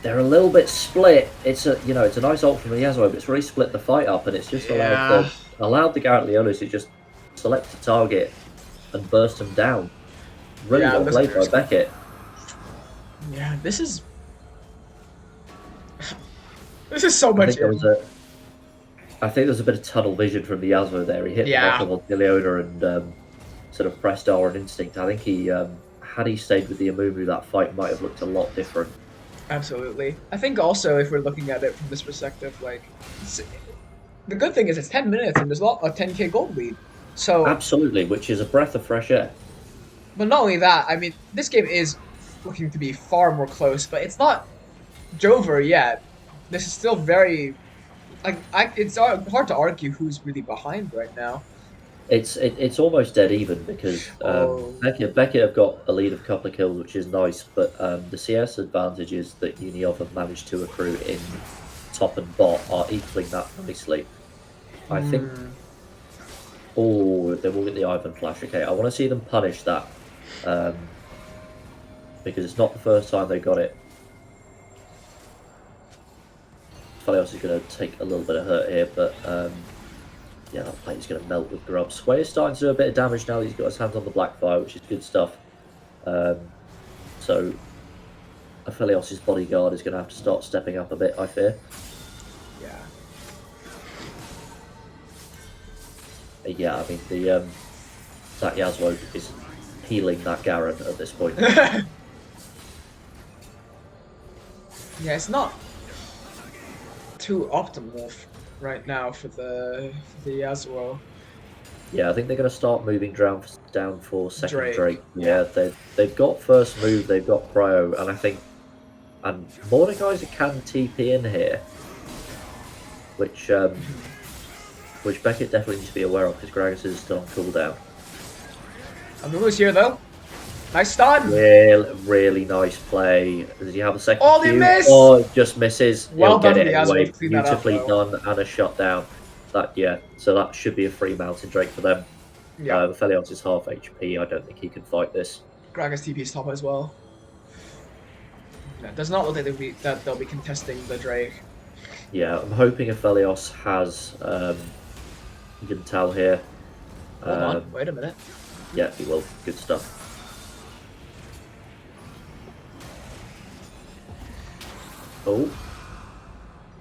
They're a little bit split. It's a nice ult from the Yasuo, but it's really split the fight up, and it's just allowed the Garrett Leonas to just select a target and burst them down. Really well played by Beckett. Yeah, this is so much. I think there's a bit of tunnel vision from the Yasuo there. He hit the bottom on the Leona and sort of pressed R on instinct. I think he, had he stayed with the Amumu, that fight might have looked a lot different. Absolutely. I think also if we're looking at it from this perspective, like the good thing is it's 10 minutes and there's a 10k gold lead. So absolutely, which is a breath of fresh air. But not only that, I mean, this game is looking to be far more close, but it's not over yet. This is still very it's hard to argue who's really behind right now. It's almost dead even because Beckett have got a lead of a couple of kills, which is nice, but the CS advantages that Uniov have managed to accrue in top and bot are equaling that nicely. I think. Oh, they will get the Ivern flash. Okay, I want to see them punish that because it's not the first time they got it. Felios is going to take a little bit of hurt here, but yeah, that plate is going to melt with Grub. Sway is starting to do a bit of damage now that he's got his hands on the Blackfire, which is good stuff. So Aphelios' bodyguard is going to have to start stepping up a bit, I fear. Yeah. Yeah, I mean, that Yasuo is healing that Garen at this point. Yeah, it's not too optimal right now for the Yasuo. Yeah, I think they're going to start moving down for second Drake. Yeah. Yeah, they've got first move, they've got Cryo, and I think Mordekaiser can TP in here, which Beckett definitely needs to be aware of because Gragas is still on cooldown. Amumu's here though. Nice stun. Really nice play. Does he have a second? Oh, they miss! Oh, it just misses. Well He'll done get to it the Yasuo anyway. to clean that up, Beautifully though. done and a shutdown. So that should be a free Mountain Drake for them. Yeah. Aphelios is half HP. I don't think he can fight this. Gragas TP's top as well. Yeah, it does not look like they'll be contesting the Drake. Yeah, I'm hoping Aphelios has Yuntal here. Hold on, wait a minute. Yeah, he will. Good stuff. Oh,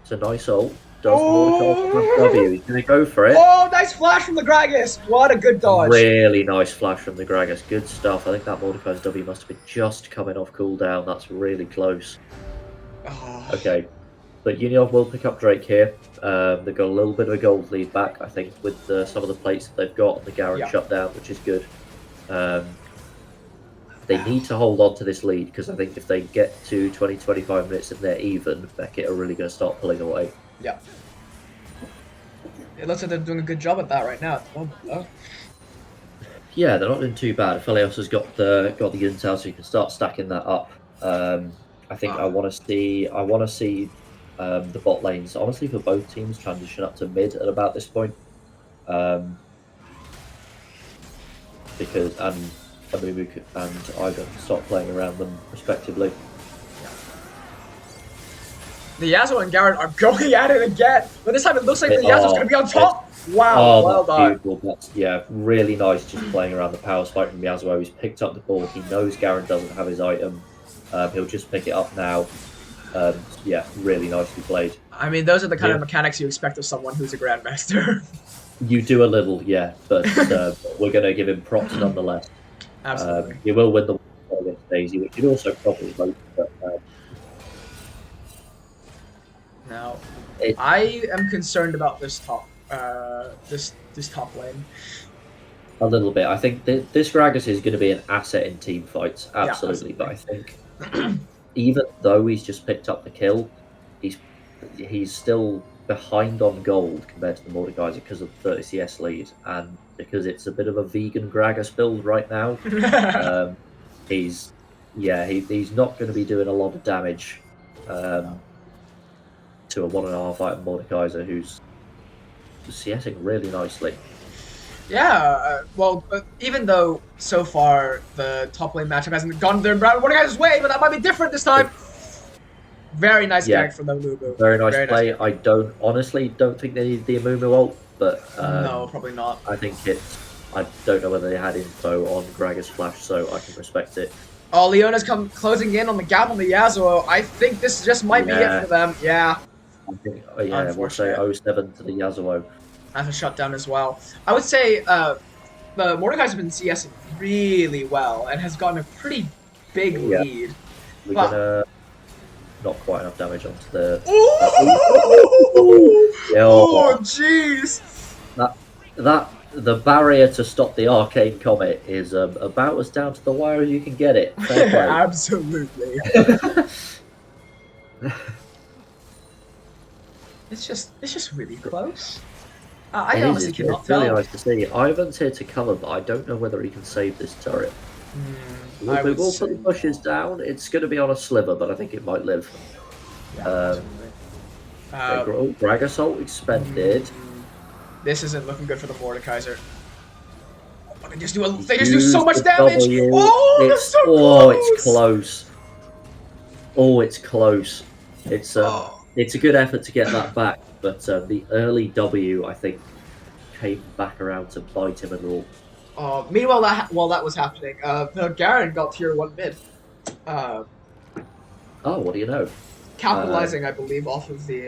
it's a nice ult. Does Mordekaiser have W? He's going to go for it. Oh, nice flash from the Gragas! What a good dodge! Really nice flash from the Gragas. Good stuff. I think that Mordekaiser's W must have been just coming off cooldown. That's really close. Oh. Okay. But Union will pick up Drake here. They've got a little bit of a gold lead back, I think, with some of the plates that they've got on the Garen shutdown, which is good. They need to hold on to this lead because I think if they get to 20-25 minutes and they're even, Beckett are really going to start pulling away. Yeah. It looks like they're doing a good job at that right now at the moment, though. Yeah, they're not doing too bad. Aphelios has got the intel, so you can start stacking that up. I think I want to see the bot lanes, honestly, for both teams transition up to mid at about this point. Because Amumu and Ivan start playing around them respectively. The Yasuo and Garen are going at it again, but this time it looks like the Yasuo's going to be on top. Wow, well done. That's, yeah, really nice just playing around the power spike from Yasuo. He's picked up the ball. He knows Garen doesn't have his item. He'll just pick it up now. Yeah, really nicely played. I mean, those are the kind of mechanics you expect of someone who's a Grandmaster. You do a little, yeah, but we're going to give him props nonetheless. Absolutely. He will win the war against Daisy, which he'd also probably vote. But, now, I am concerned about this top, this top lane. A little bit. I think this Gragas is going to be an asset in team fights, absolutely. Yeah, But I think even though he's just picked up the kill, he's still behind on gold compared to the Mordekaiser because of the 30 CS lead, and because it's a bit of a vegan Gragas build right now. He's not going to be doing a lot of damage to a 1.5 item Mordekaiser who's CSing really nicely. Yeah, well, even though so far the top lane matchup hasn't gone their Mordekaiser's way, but that might be different this time. Very nice gag from the Amumu. Very nice play. I honestly don't think they need the Amumu ult, but no, probably not. I think I don't know whether they had info on Gragas flash, so I can respect it. Oh, Leona's closing in on the gap on the Yasuo. I think this just might be it for them. Yeah. I think, we'll say 0-7 to the Yasuo. That's a shutdown as well. I would say the Mordekaiser's been CSing really well and has gotten a pretty big lead. We're gonna not quite enough damage onto the. Oh, jeez! The barrier to stop the arcane comet is about as down to the wire as you can get it. Absolutely. It's just really close. I honestly cannot tell. It's really nice to see. Ivan's here to cover, but I don't know whether he can save this turret. We will put the bushes down. It's going to be on a sliver, but I think it might live. Gragas ult expended. This isn't looking good for the Mordekaiser. Oh, they just do so much damage. Oh, that's so close. It's close. Oh, it's close. It's a good effort to get that back, but the early W, I think, came back around to bite him and all. Meanwhile, while that was happening, Garen got tier 1 mid. Uh, Oh, what do you know? capitalizing, I believe, off of the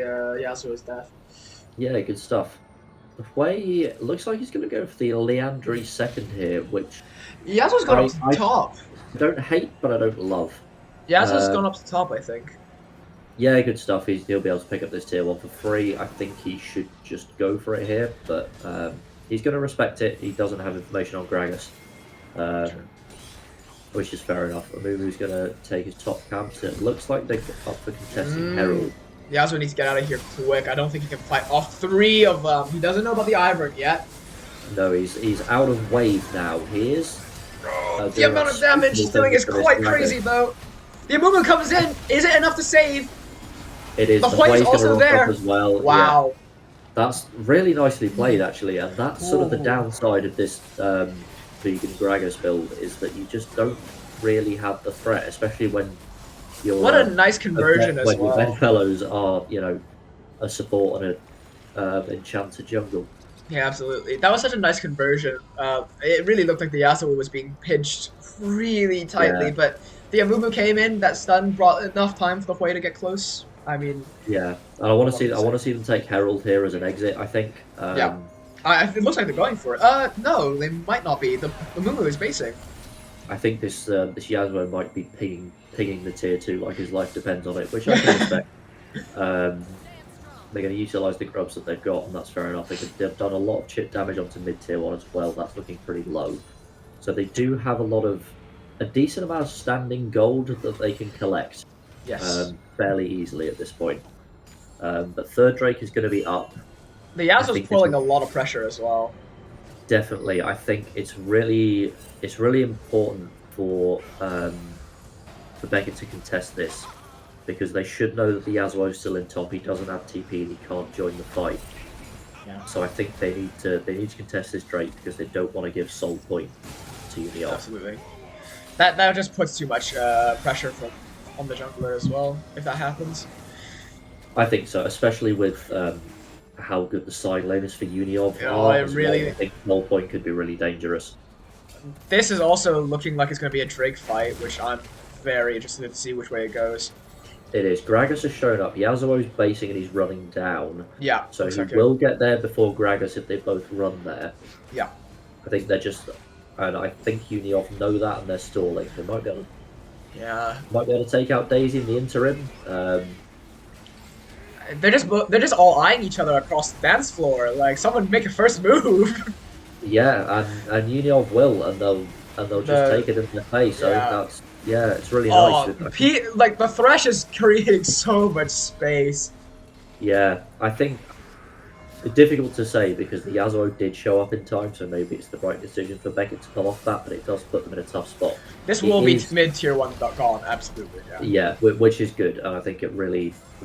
Yasuo's death. Yeah, good stuff. The way looks like he's going to go for the Leandri second here, which Yasuo's gone up I, to I top. don't hate, but I don't love. Yasuo's Uh, gone up to top, I think. yeah, good stuff. He'll be able to pick up this tier 1 for free. I think he should just go for it here, but he's going to respect it. He doesn't have information on Gragas, which is fair enough. Amumu's going to take his top camps. It looks like they're up for contesting Herald. Yasuo needs to get out of here quick. I don't think he can fight all 3 of them. He doesn't know about the Ivern yet. No, he's out of wave now. He is. The amount of damage he's doing is quite crazy, though. The Amumu comes in. Is it enough to save? It is. The Huay's also there. As well. Wow. Yeah. That's really nicely played, actually, and that's sort of the downside of this vegan Gragas build, is that you just don't really have the threat, especially when you're... What a nice conversion as well. When your bedfellows are, a support and an enchanted jungle. Yeah, absolutely. That was such a nice conversion. It really looked like the Yasuo was being pinched really tightly, but the Amumu came in. That stun brought enough time for the Huay to get close. I mean, yeah, and I want to see them take Herald here as an exit. I think. Yeah, it looks like they're going for it. No, they might not be. The Amumu is basing. I think this Yasuo might be pinging the tier 2 like his life depends on it, which I can respect. They're going to utilise the grubs that they've got, and that's fair enough. They've done a lot of chip damage onto mid tier 1 as well. That's looking pretty low. So they do have a decent amount of standing gold that they can collect. Yes. Fairly easily at this point. But third Drake is going to be up. The Yasuo's pulling a lot of pressure as well. Definitely. I think it's really important for Beckett to contest this, because they should know that the Yasuo's still in top. He doesn't have TP and he can't join the fight. Yeah. So I think they need to contest this Drake, because they don't want to give Soul Point to Unioff. Absolutely. That just puts too much pressure on the jungler as well, if that happens. I think so, especially with how good the side lane is for Unioff. I think Soul Point could be really dangerous. This is also looking like it's going to be a Drake fight, which I'm very interested to see which way it goes. It is. Gragas has shown up. Yasuo's basing and he's running down. Yeah. So he will get there before Gragas if they both run there. Yeah. I think they're just... And I think Unioff know that and they're stalling. They might be able to take out Daisy in the interim. They're just all eyeing each other across the dance floor. Like, someone make a first move. Yeah, and Unioff will, and they'll just take it in their face. So that's it's really nice. Like, the Thresh is creating so much space. Yeah, I think it's difficult to say, because the Yasuo did show up in time, so maybe it's the right decision for Beckett to pull off that, but it does put them in a tough spot. This will be mid tier 1 gone, absolutely. Yeah, which is good, and I think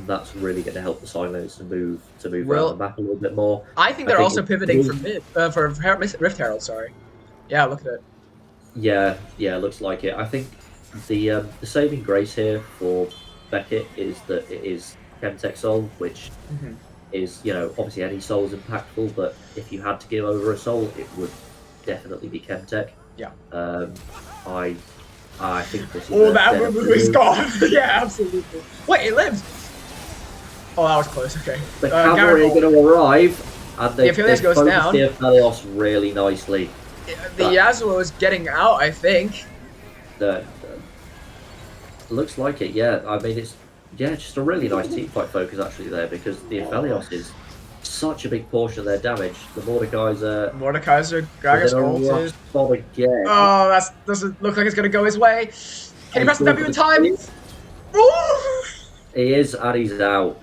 that's really going to help the Silence to move around the map a little bit more. I think they're also pivoting for mid for Rift Herald. Sorry. Yeah, look at it. Yeah, looks like it. I think the saving grace here for Beckett is that it is Chemtech Soul, which is, obviously any soul is impactful, but if you had to give over a soul, it would definitely be Chemtech. Yeah. I think this is... Oh, that Amumu is gone. Yeah, absolutely. Wait, it lives. Oh, that was close. Okay. The cavalry are going to arrive, and they goes down. The Aphelios really nicely. The Yasuo is getting out, I think. Looks like it, yeah. I mean, it's just a really nice team fight focus actually there, because the Aphelios is such a big portion of their damage. The Mordekaiser, Gragas ulted. Spot again. Oh, that doesn't look like it's going to go his way. Can he press the W in time? Ooh! He is, and he's out.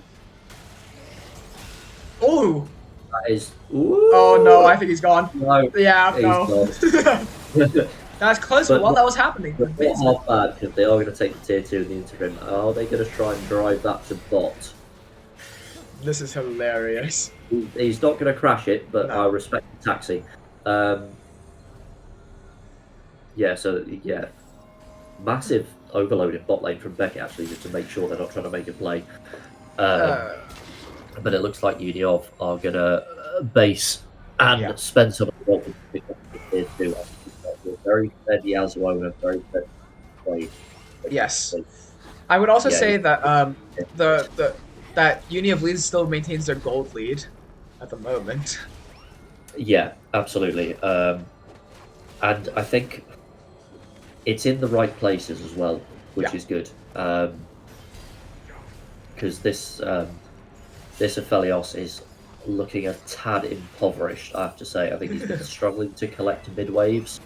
Ooh. That is... Ooh. Oh no, I think he's gone. No. Yeah, no. That's close to what that was happening. It's not bad, because they are going to take the tier 2 in the interim. Are they going to try and drive that to bot? This is hilarious. He's not going to crash it, but I respect the taxi. Massive overload in bot lane from Beckett, actually, just to make sure they're not trying to make a play. But it looks like Unioff are going to base and spend some of the tier 2. Very steady Yasuo and a very steady play Yes. I would also Yeah, say that that Uni of Leeds still maintains their gold lead at the moment. yeah, absolutely. And I think it's in the right places as well, which Yeah. is good. Because this Aphelios is looking a tad impoverished, I have to say. I think he's been struggling to collect mid waves,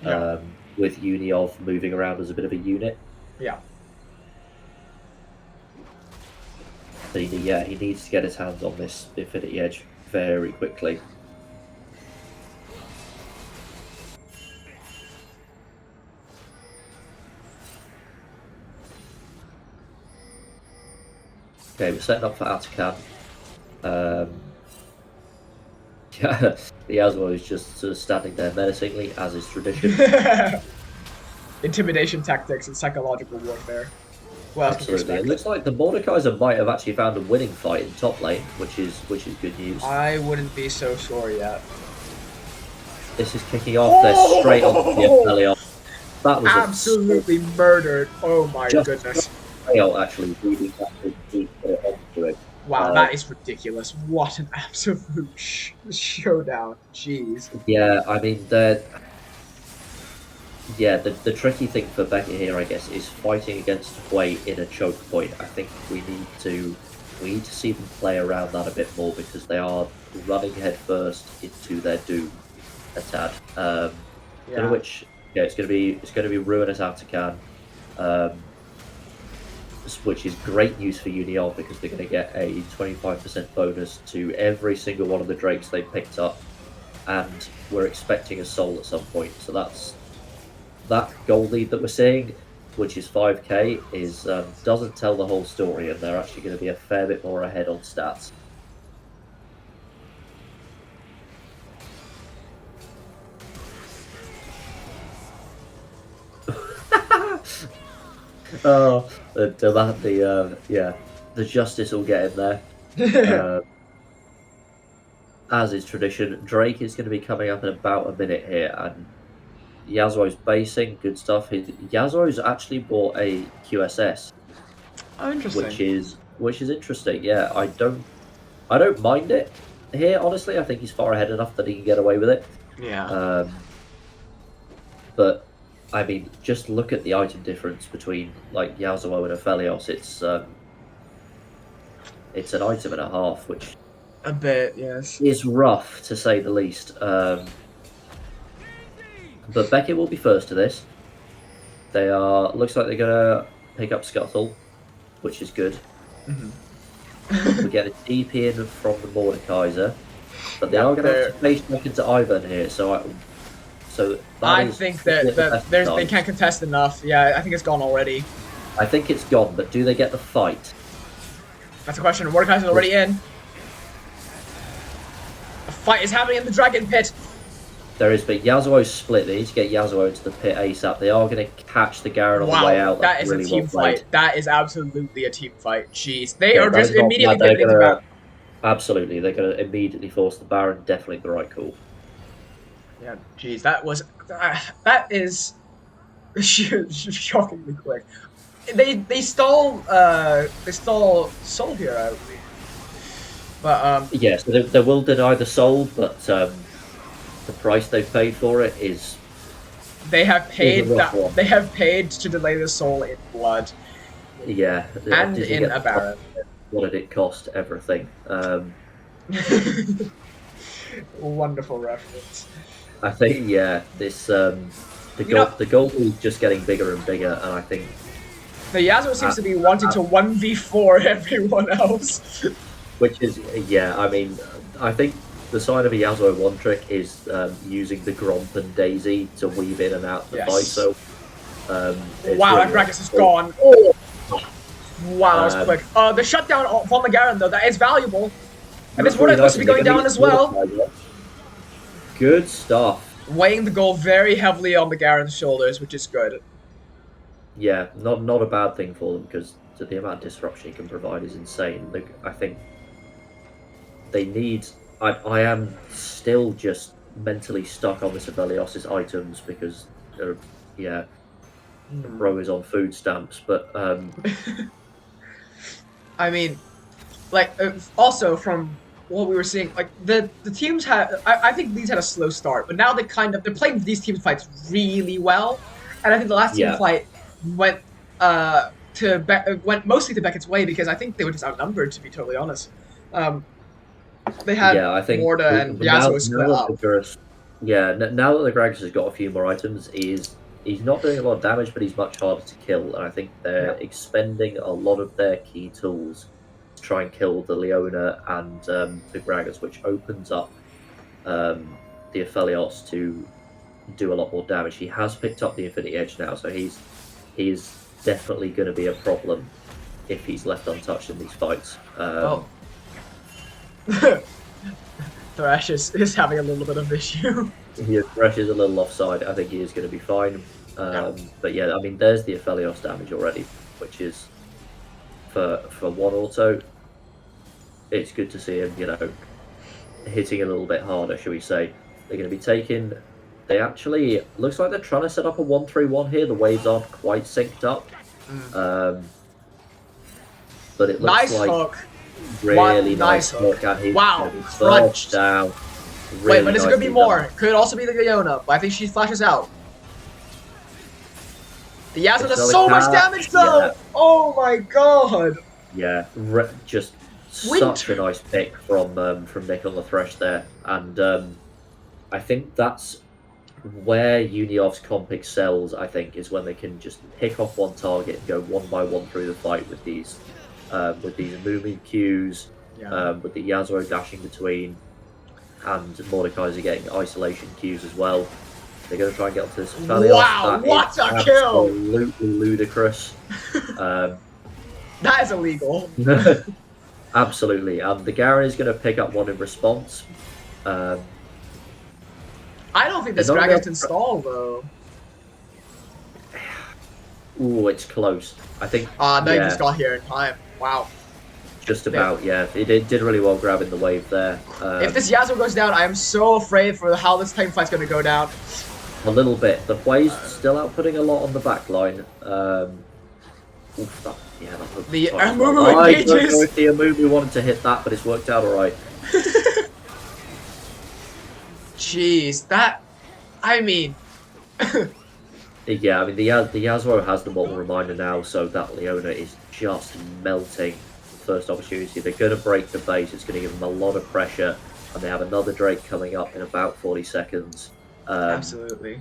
Yeah. with Uni of moving around as a bit of a unit. Yeah. So he needs to get his hands on this Infinity Edge very quickly. Okay, we're setting up for Atakan. Yeah, the Yasuo is just sort of standing there menacingly, as is tradition. Intimidation tactics and psychological warfare. What else can you Absolutely. It expect? looks like the Mordekaiser might have actually found a winning fight in top lane, which is good news. I wouldn't be so sure yet. This is kicking off. They're straight on the Aphelios. That was Absolutely murdered. Oh my goodness. fail, actually, reading that onto it. Wow, that is ridiculous. What an absolute showdown. Jeez. Yeah, I mean, the tricky thing for Beckett here, I guess, is fighting against Hui in a choke point. I think we need to see them play around that a bit more because they are running headfirst into their doom a tad. Yeah. Which it's gonna be ruinous Atakan, which is great news for Union because they're gonna get a 25% bonus to every single one of the drakes they picked up, and we're expecting a soul at some point. So that gold lead that we're seeing, which is 5k, is doesn't tell the whole story, and they're actually going to be a fair bit more ahead on stats. Oh, the justice will get in there. As is tradition, Drake is going to be coming up in about a minute here, and Yasuo's basing, good stuff. Yasuo's actually bought a QSS, Oh, interesting. which is interesting. Yeah, I don't mind it here. Honestly, I think he's far ahead enough that he can get away with it. Yeah. But I mean, just look at the item difference between like Yasuo and Aphelios. It's an item and a half, which A bit, yes. is rough to say the least. But Beckett will be first to this. Looks like they're gonna pick up Scuttle, which is good. We get a DP in from the Mordekaiser, but they are going to have to face back into Ivan here. I think that they can't contest enough. Yeah, I think it's gone already. I think it's gone, but do they get the fight? That's a question. Mordekaiser's already in. A fight is happening in the Dragon Pit. There is, but Yasuo's split. They need to get Yasuo into the pit ASAP. They are going to catch the Garen on the way out. That is really a team fight. That is absolutely a team fight. Jeez. They are that just is not immediately bad. pivoting to Baron. Absolutely. They're going to immediately force the Baron. Definitely the right call. Yeah, jeez. That is shockingly quick. They stole Soul Hero. But yeah, so they will deny the soul, but the price they've paid for it is they have paid one. they have paid to delay the soul in blood. Yeah, and in a Baron. What did it cost? Everything. Wonderful reference. I think this the goal is just getting bigger and bigger, and I think the Yasuo seems to be wanting to 1v4 everyone else. Which is I mean, I think the sign of a Yasuo one trick is using the Gromp and Daisy to weave in and out the fight. So wow, that Gragas is gone. Oh. Wow, that was quick. The shutdown from the Garen though, that is valuable. And this one is supposed to be going down as well. Good stuff. Weighing the goal very heavily on the Garen's shoulders, which is good. Yeah, not a bad thing for them because the amount of disruption he can provide is insane. I think they need. I am still just mentally stuck on this Aphelios' items because Bro is on food stamps, but I mean, like also from what we were seeing, like the teams had. I think Leeds had a slow start, but now they're playing these team fights really well, and I think the last team yeah, fight went went mostly to Beckett's way because I think they were just outnumbered, to be totally honest. Um, they had yeah, I think Morta and now Yasuo split that the up. Gragas, yeah, now that the Gragas has got a few more items, he's not doing a lot of damage, but he's much harder to kill, and I think they're Yeah. expending a lot of their key tools to try and kill the Leona and the Gragas, which opens up the Aphelios to do a lot more damage. He has picked up the Infinity Edge now, so he's definitely going to be a problem if he's left untouched in these fights. Oh. Thresh is having a little bit of issue. Thresh is a little offside. I think he is going to be fine. Yeah. But yeah, I mean, there's the Aphelios damage already, which is for one auto. It's good to see him, hitting a little bit harder, shall we say. They're going to be taking. They actually looks like they're trying to set up a 1-3-1 here. The waves aren't quite synced up, but it looks Nice like hook. really nice hook. And he's Wow, first crunched. down. Wait, but is it gonna be nicely more? done. Could also be the Leona, but I think she flashes out. The Yasuo does Angelic so much Cat, damage though! yeah. Oh my god! Yeah, just Wint. such a nice pick from Nick on the Thresh there, and I think that's where Uniov's comp excels. I think is when they can just pick off one target and go one by one through the fight with these moving Qs, with the Yasuo dashing between, and Mordekaiser getting isolation Qs as well. They're going to try and get onto this Aphelios. Wow, what a kill! Absolutely ludicrous. That is illegal. Absolutely, and the Garen is going to pick up one in response. I don't think this They're not Dragon's gonna- installed though. Ooh, it's close. I think. They yeah, just got here in time. Wow. just about. Yeah, it did really well grabbing the wave there. If this Yasuo goes down, I am so afraid for how this Titan fight's gonna go down. A little bit. The Blaze still outputting a lot on the back line. Oof, that hook The was tight as Amumu well. I don't know engages. if the Amumu wanted to hit that, but it's worked out alright. Jeez, that. I mean. Yeah, I mean the Yasuo has the mortal reminder now, so that Leona is just melting. First opportunity, they're going to break the base. It's going to give them a lot of pressure, and they have another Drake coming up in about 40 seconds. Absolutely.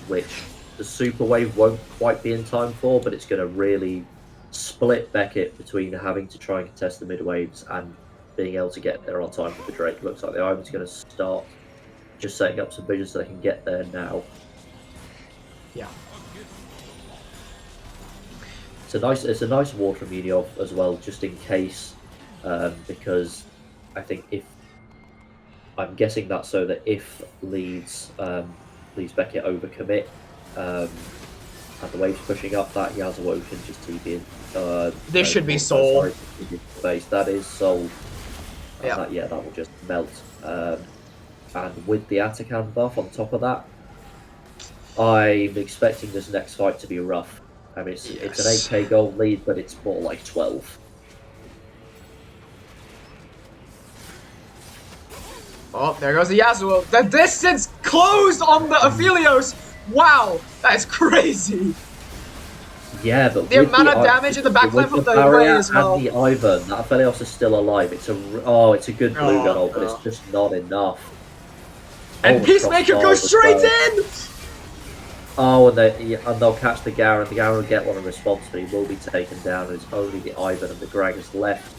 Which the super wave won't quite be in time for, but it's going to really split Beckett between having to try and contest the mid waves and being able to get there on time for the Drake. Looks like the Ivan's going to start just setting up some vision so they can get there now. Yeah. It's a nice ward from Uniov as well, just in case, because I think I'm guessing that so that if Leeds Beckett overcommit, and the waves pushing up, that Yasuo can just TP in. This should be Soul. Base. That is Soul. Yeah. That will just melt. And with the Atakan buff on top of that, I'm expecting this next fight to be rough. I mean, it's an 8k gold lead, but it's more like 12. Oh, there goes the Yasuo. The distance closed on the Aphelios. Wow, that is crazy. Yeah, but The with amount of damage in the backline from the way as well. And the Ivan, that Aphelios is still alive. It's a good blue gun ult, but no. it's just not enough. And Peacemaker goes straight in. Oh, and they'll catch the Garen. The Garen will get one in response, but he will be taken down. It's only the Ivan and the Gragas left.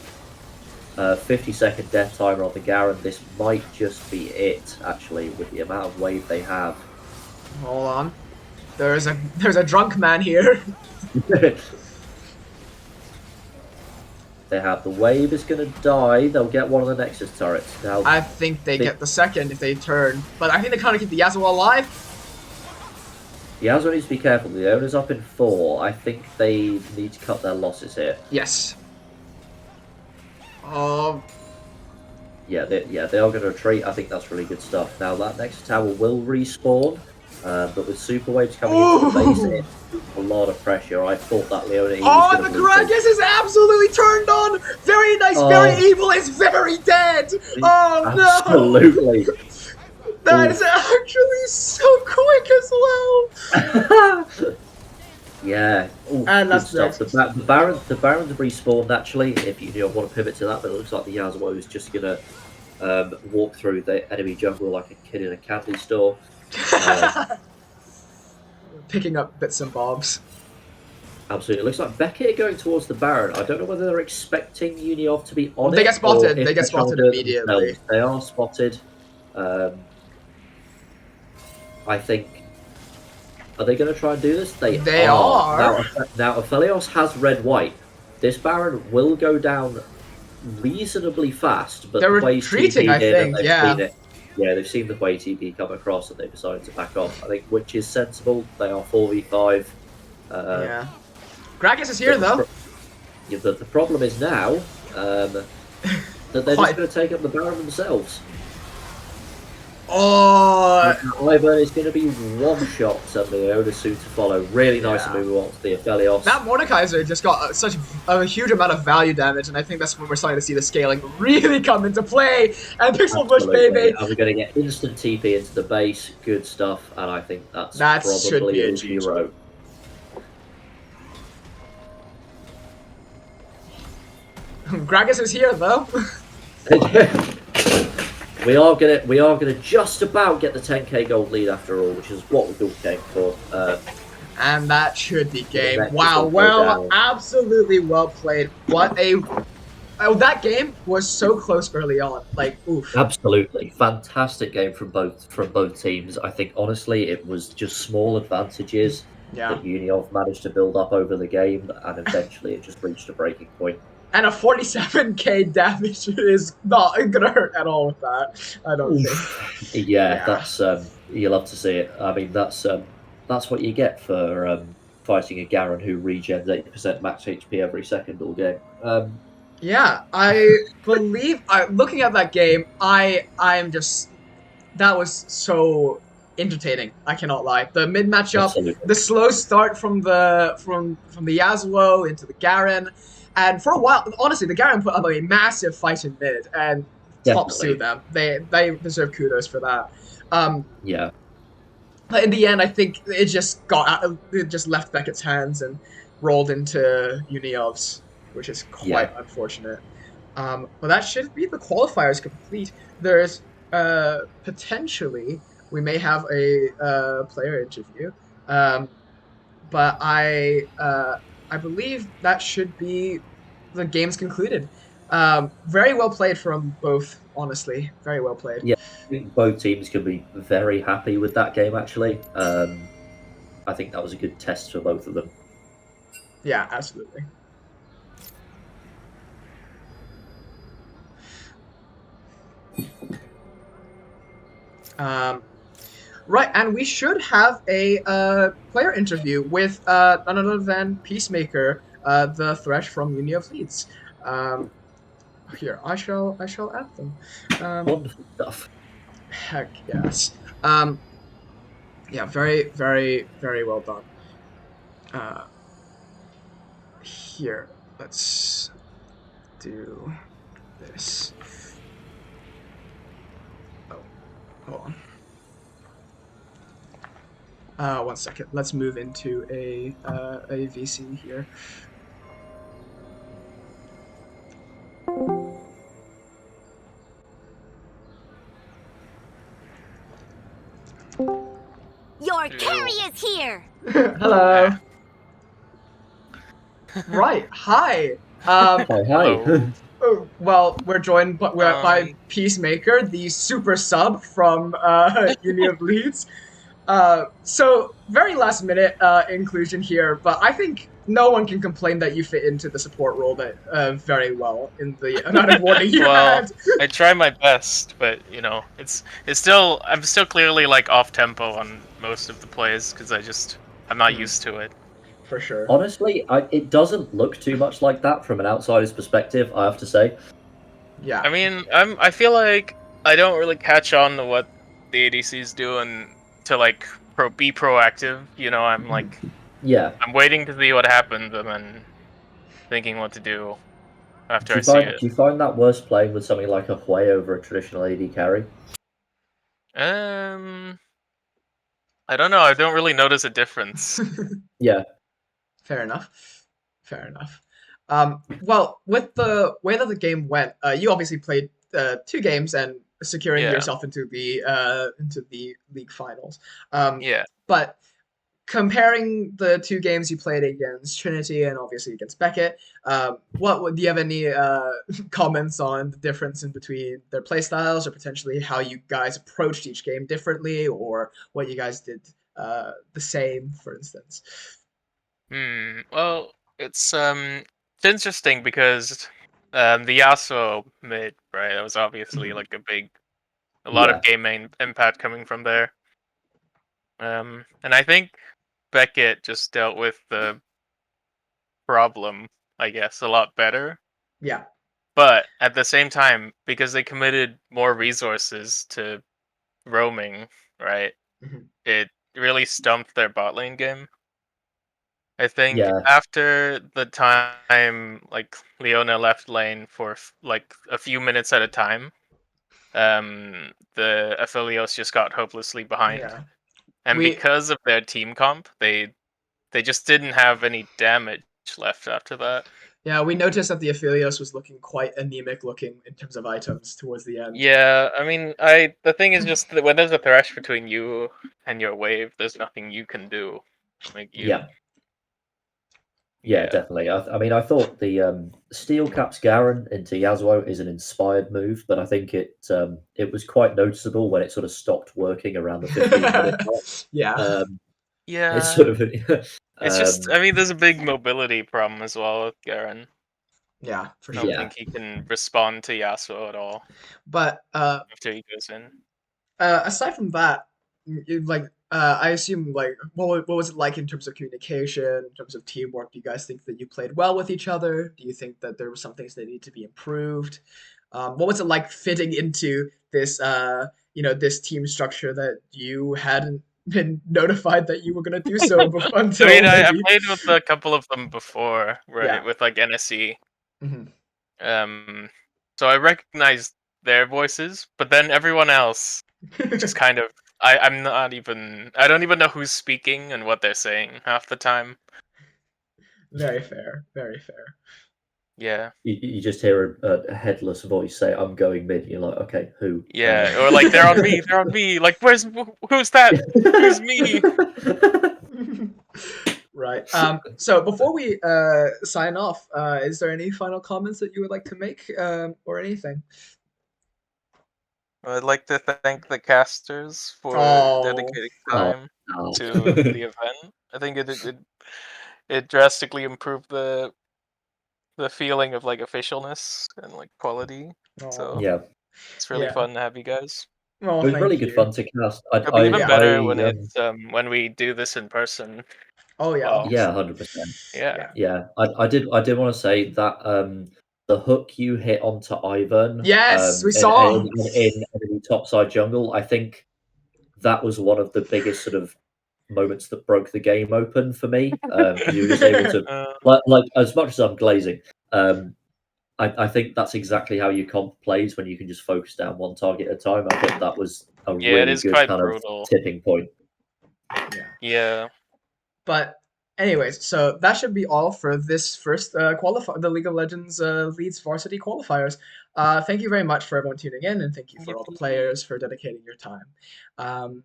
50-second death timer on the Garen. This might just be it, actually, with the amount of wave they have. Hold on. There's a drunk man here. They have the wave is going to die. They'll get one of the Nexus turrets. Now, I think they get the second if they turn, but I think they kind of keep the Yasuo alive. Yasuo needs to be careful. The owner's up in 4. I think they need to cut their losses here. Yes. Yeah, they are going to retreat. I think that's really good stuff. Now, that next tower will respawn. But with super waves coming into the base, it a lot of pressure. I thought that Leone Oh, was and going the to lose. Gragas is absolutely turned on! Very nice, very evil is very dead! Oh, Absolutely. no! That is actually so quick as well! Yeah, And that's good stuff. The Baron's respawned actually. If you want to pivot to that, but it looks like the Yasuo is just gonna walk through the enemy jungle like a kid in a candy store. Picking up bits and bobs. Absolutely, it looks like Beckett going towards the Baron. I don't know whether they're expecting Uniov to be on They it. get spotted. Or if They get they're trying to spotted do it immediately. themselves. They are spotted. I think. Are they going to try and do this? They are. Now, Aphelios has red-white. This Baron will go down reasonably fast, but They're the way retreating, TP I did, think, and yeah. seen it. Yeah, they've seen the way TP come across, and they've decided to back off. I think, which is sensible. They are 4v5. Yeah. Gragas is here, though. The problem is now that they're just going to take up the Baron themselves. Oh! Ivern is going to be one shot and Leona soon to follow. Really nice to move on to the Aphelios. That Mordekaiser just got such a huge amount of value damage, and I think that's when we're starting to see the scaling really come into play. And Pixel Bush, baby! And we're going to get instant TP into the base. Good stuff. And I think that's probably a 0. Gragas is here, though. We are gonna just about get the 10k gold lead after all, which is what we all came for. And that should be game. Wow, well, absolutely well played. What a... Oh, that game was so close early on. Like, oof. Absolutely. Fantastic game from both teams. I think, honestly, it was just small advantages that Uniov managed to build up over the game, and eventually it just reached a breaking point. And a 47k damage is not gonna hurt at all with that, I don't think. Yeah, that's you love to see it. I mean, that's what you get for fighting a Garen who regens 80% max HP every second all game. Yeah, I believe looking at that game, I'm just that was so entertaining. I cannot lie. The mid matchup, the slow start from the Yasuo into the Garen. And for a while, honestly, the Garen put up a massive fight in mid, and props to them. They deserve kudos for that. Yeah. But in the end, I think it just left Beckett's hands and rolled into Uniov's, which is quite unfortunate. But that should be the qualifiers complete. There's potentially we may have a player interview, but I believe that should be the game's concluded. Very well played from both, honestly. Very well played. Yeah, I think both teams can be very happy with that game, actually. I think that was a good test for both of them. Yeah, absolutely. Right, and we should have a player interview with none other than Peacemaker, the Thresh from Uniov Leeds. Here, I shall add them. Wonderful stuff. Heck yes. Yeah, very, very, very well done. Here, let's do this. Oh, hold on. 1 second. Let's move into a VC here. Your carry is here. Hello. Right. Hi. Hi. Well, we're joined by Peacemaker, the super sub from Uniov Leeds. So very last minute inclusion here, but I think no one can complain that you fit into the support role that very well in the amount of warning you had. I try my best, but you know, I'm still clearly like off tempo on most of the plays because I'm not used to it. For sure. Honestly, it doesn't look too much like that from an outsider's perspective, I have to say. Yeah. I mean, I feel like I don't really catch on to what the ADC's doing to like be proactive. You know, I'm like Yeah. I'm waiting to see what happens and then thinking what to do after Do I you see find it. do you find that worse playing with something like a Hui over a traditional AD carry? Um, I don't know. I don't really notice a difference. Yeah. Fair enough. Fair enough. Well, with the way that the game went, you obviously played 2 games and securing Yeah, yourself into the league finals. Um, yeah. but comparing the 2 games you played against Trinity and obviously against Beckett, do you have any comments on the difference in between their play styles, or potentially how you guys approached each game differently, or what you guys did the same, for instance? Well, it's interesting because the Yasuo mid, right? That was obviously Mhm. like a lot of Yeah. game impact coming from there. And I think Beckett just dealt with the problem, I guess, a lot better. Yeah. But at the same time, because they committed more resources to roaming, right? Mhm. It really stumped their bot lane game. I think Yeah. after the time like Leona left lane for like a few minutes at a time, the Aphelios just got hopelessly behind. Yeah. And We because of their team comp, they just didn't have any damage left after that. yeah, we noticed that the Aphelios was looking quite anemic looking in terms of items towards the end. Yeah, I mean, I the thing is just that when there's a thresh between you and your wave, there's nothing you can do. Like you, Yeah. Yeah, yeah. definitely. I mean, I thought the Steel Caps Garen into Yasuo is an inspired move, but I think it was quite noticeable when it sort of stopped working around the 15-minute mark. Yeah. Um, it's Yeah, sort of it's just, um, I mean, there's a big mobility problem as well with Garen. Yeah, for I don't sure. yeah, think he can respond to Yasuo at all But after he goes in. aside from that, like I assume like what was it like in terms of communication, in terms of teamwork? Do you guys think that you played well with each other? Do you think that there were some things that need to be improved? What was it like fitting into this this team structure that you hadn't been notified that you were gonna do so I mean, until I maybe played with a couple of them before, right? yeah. With like NSE. Hmm. Um, so I recognized their voices, but then everyone else just kind of I don't even know who's speaking and what they're saying half the time. Very fair, very fair. Yeah. you just hear a headless voice say, "I'm going mid." You're like, okay, who? Yeah, or like they're on me. Like who's that? Who's me? Right. So before we sign off, is there any final comments that you would like to make, or anything? I'd like to thank the casters for Oh, dedicating Oh, time no. to the event. I think it drastically improved the feeling of like officialness and like quality. oh, So Yeah, it's really yeah. fun to have you guys. Well, it was really thank good you. fun to cast. It'll be even Yeah. better when we do this in person. Oh, yeah, Oh, Yeah, obviously. 100%. yeah. Yeah. Yeah, I did want to say that the hook you hit onto Ivern Yes, we saw. in enemy topside jungle, I think that was one of the biggest sort of moments that broke the game open for me because you were just able to Uh, like as much as I'm glazing, um, I think that's exactly how your comp plays when you can just focus down one target at a time. I thought that was a yeah, it really is good quite kind of brutal. tipping point. Yeah. Yeah. But anyways, so that should be all for this first the League of Legends Leeds Varsity qualifiers. Thank you very much for everyone tuning in, and thank you for all the Yippee. players for dedicating your time. Um,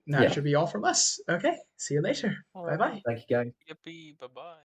that Yeah, should be all from us. Okay, see you later. Bye bye. Alrighty. thank you, gang. Yippee. Bye bye.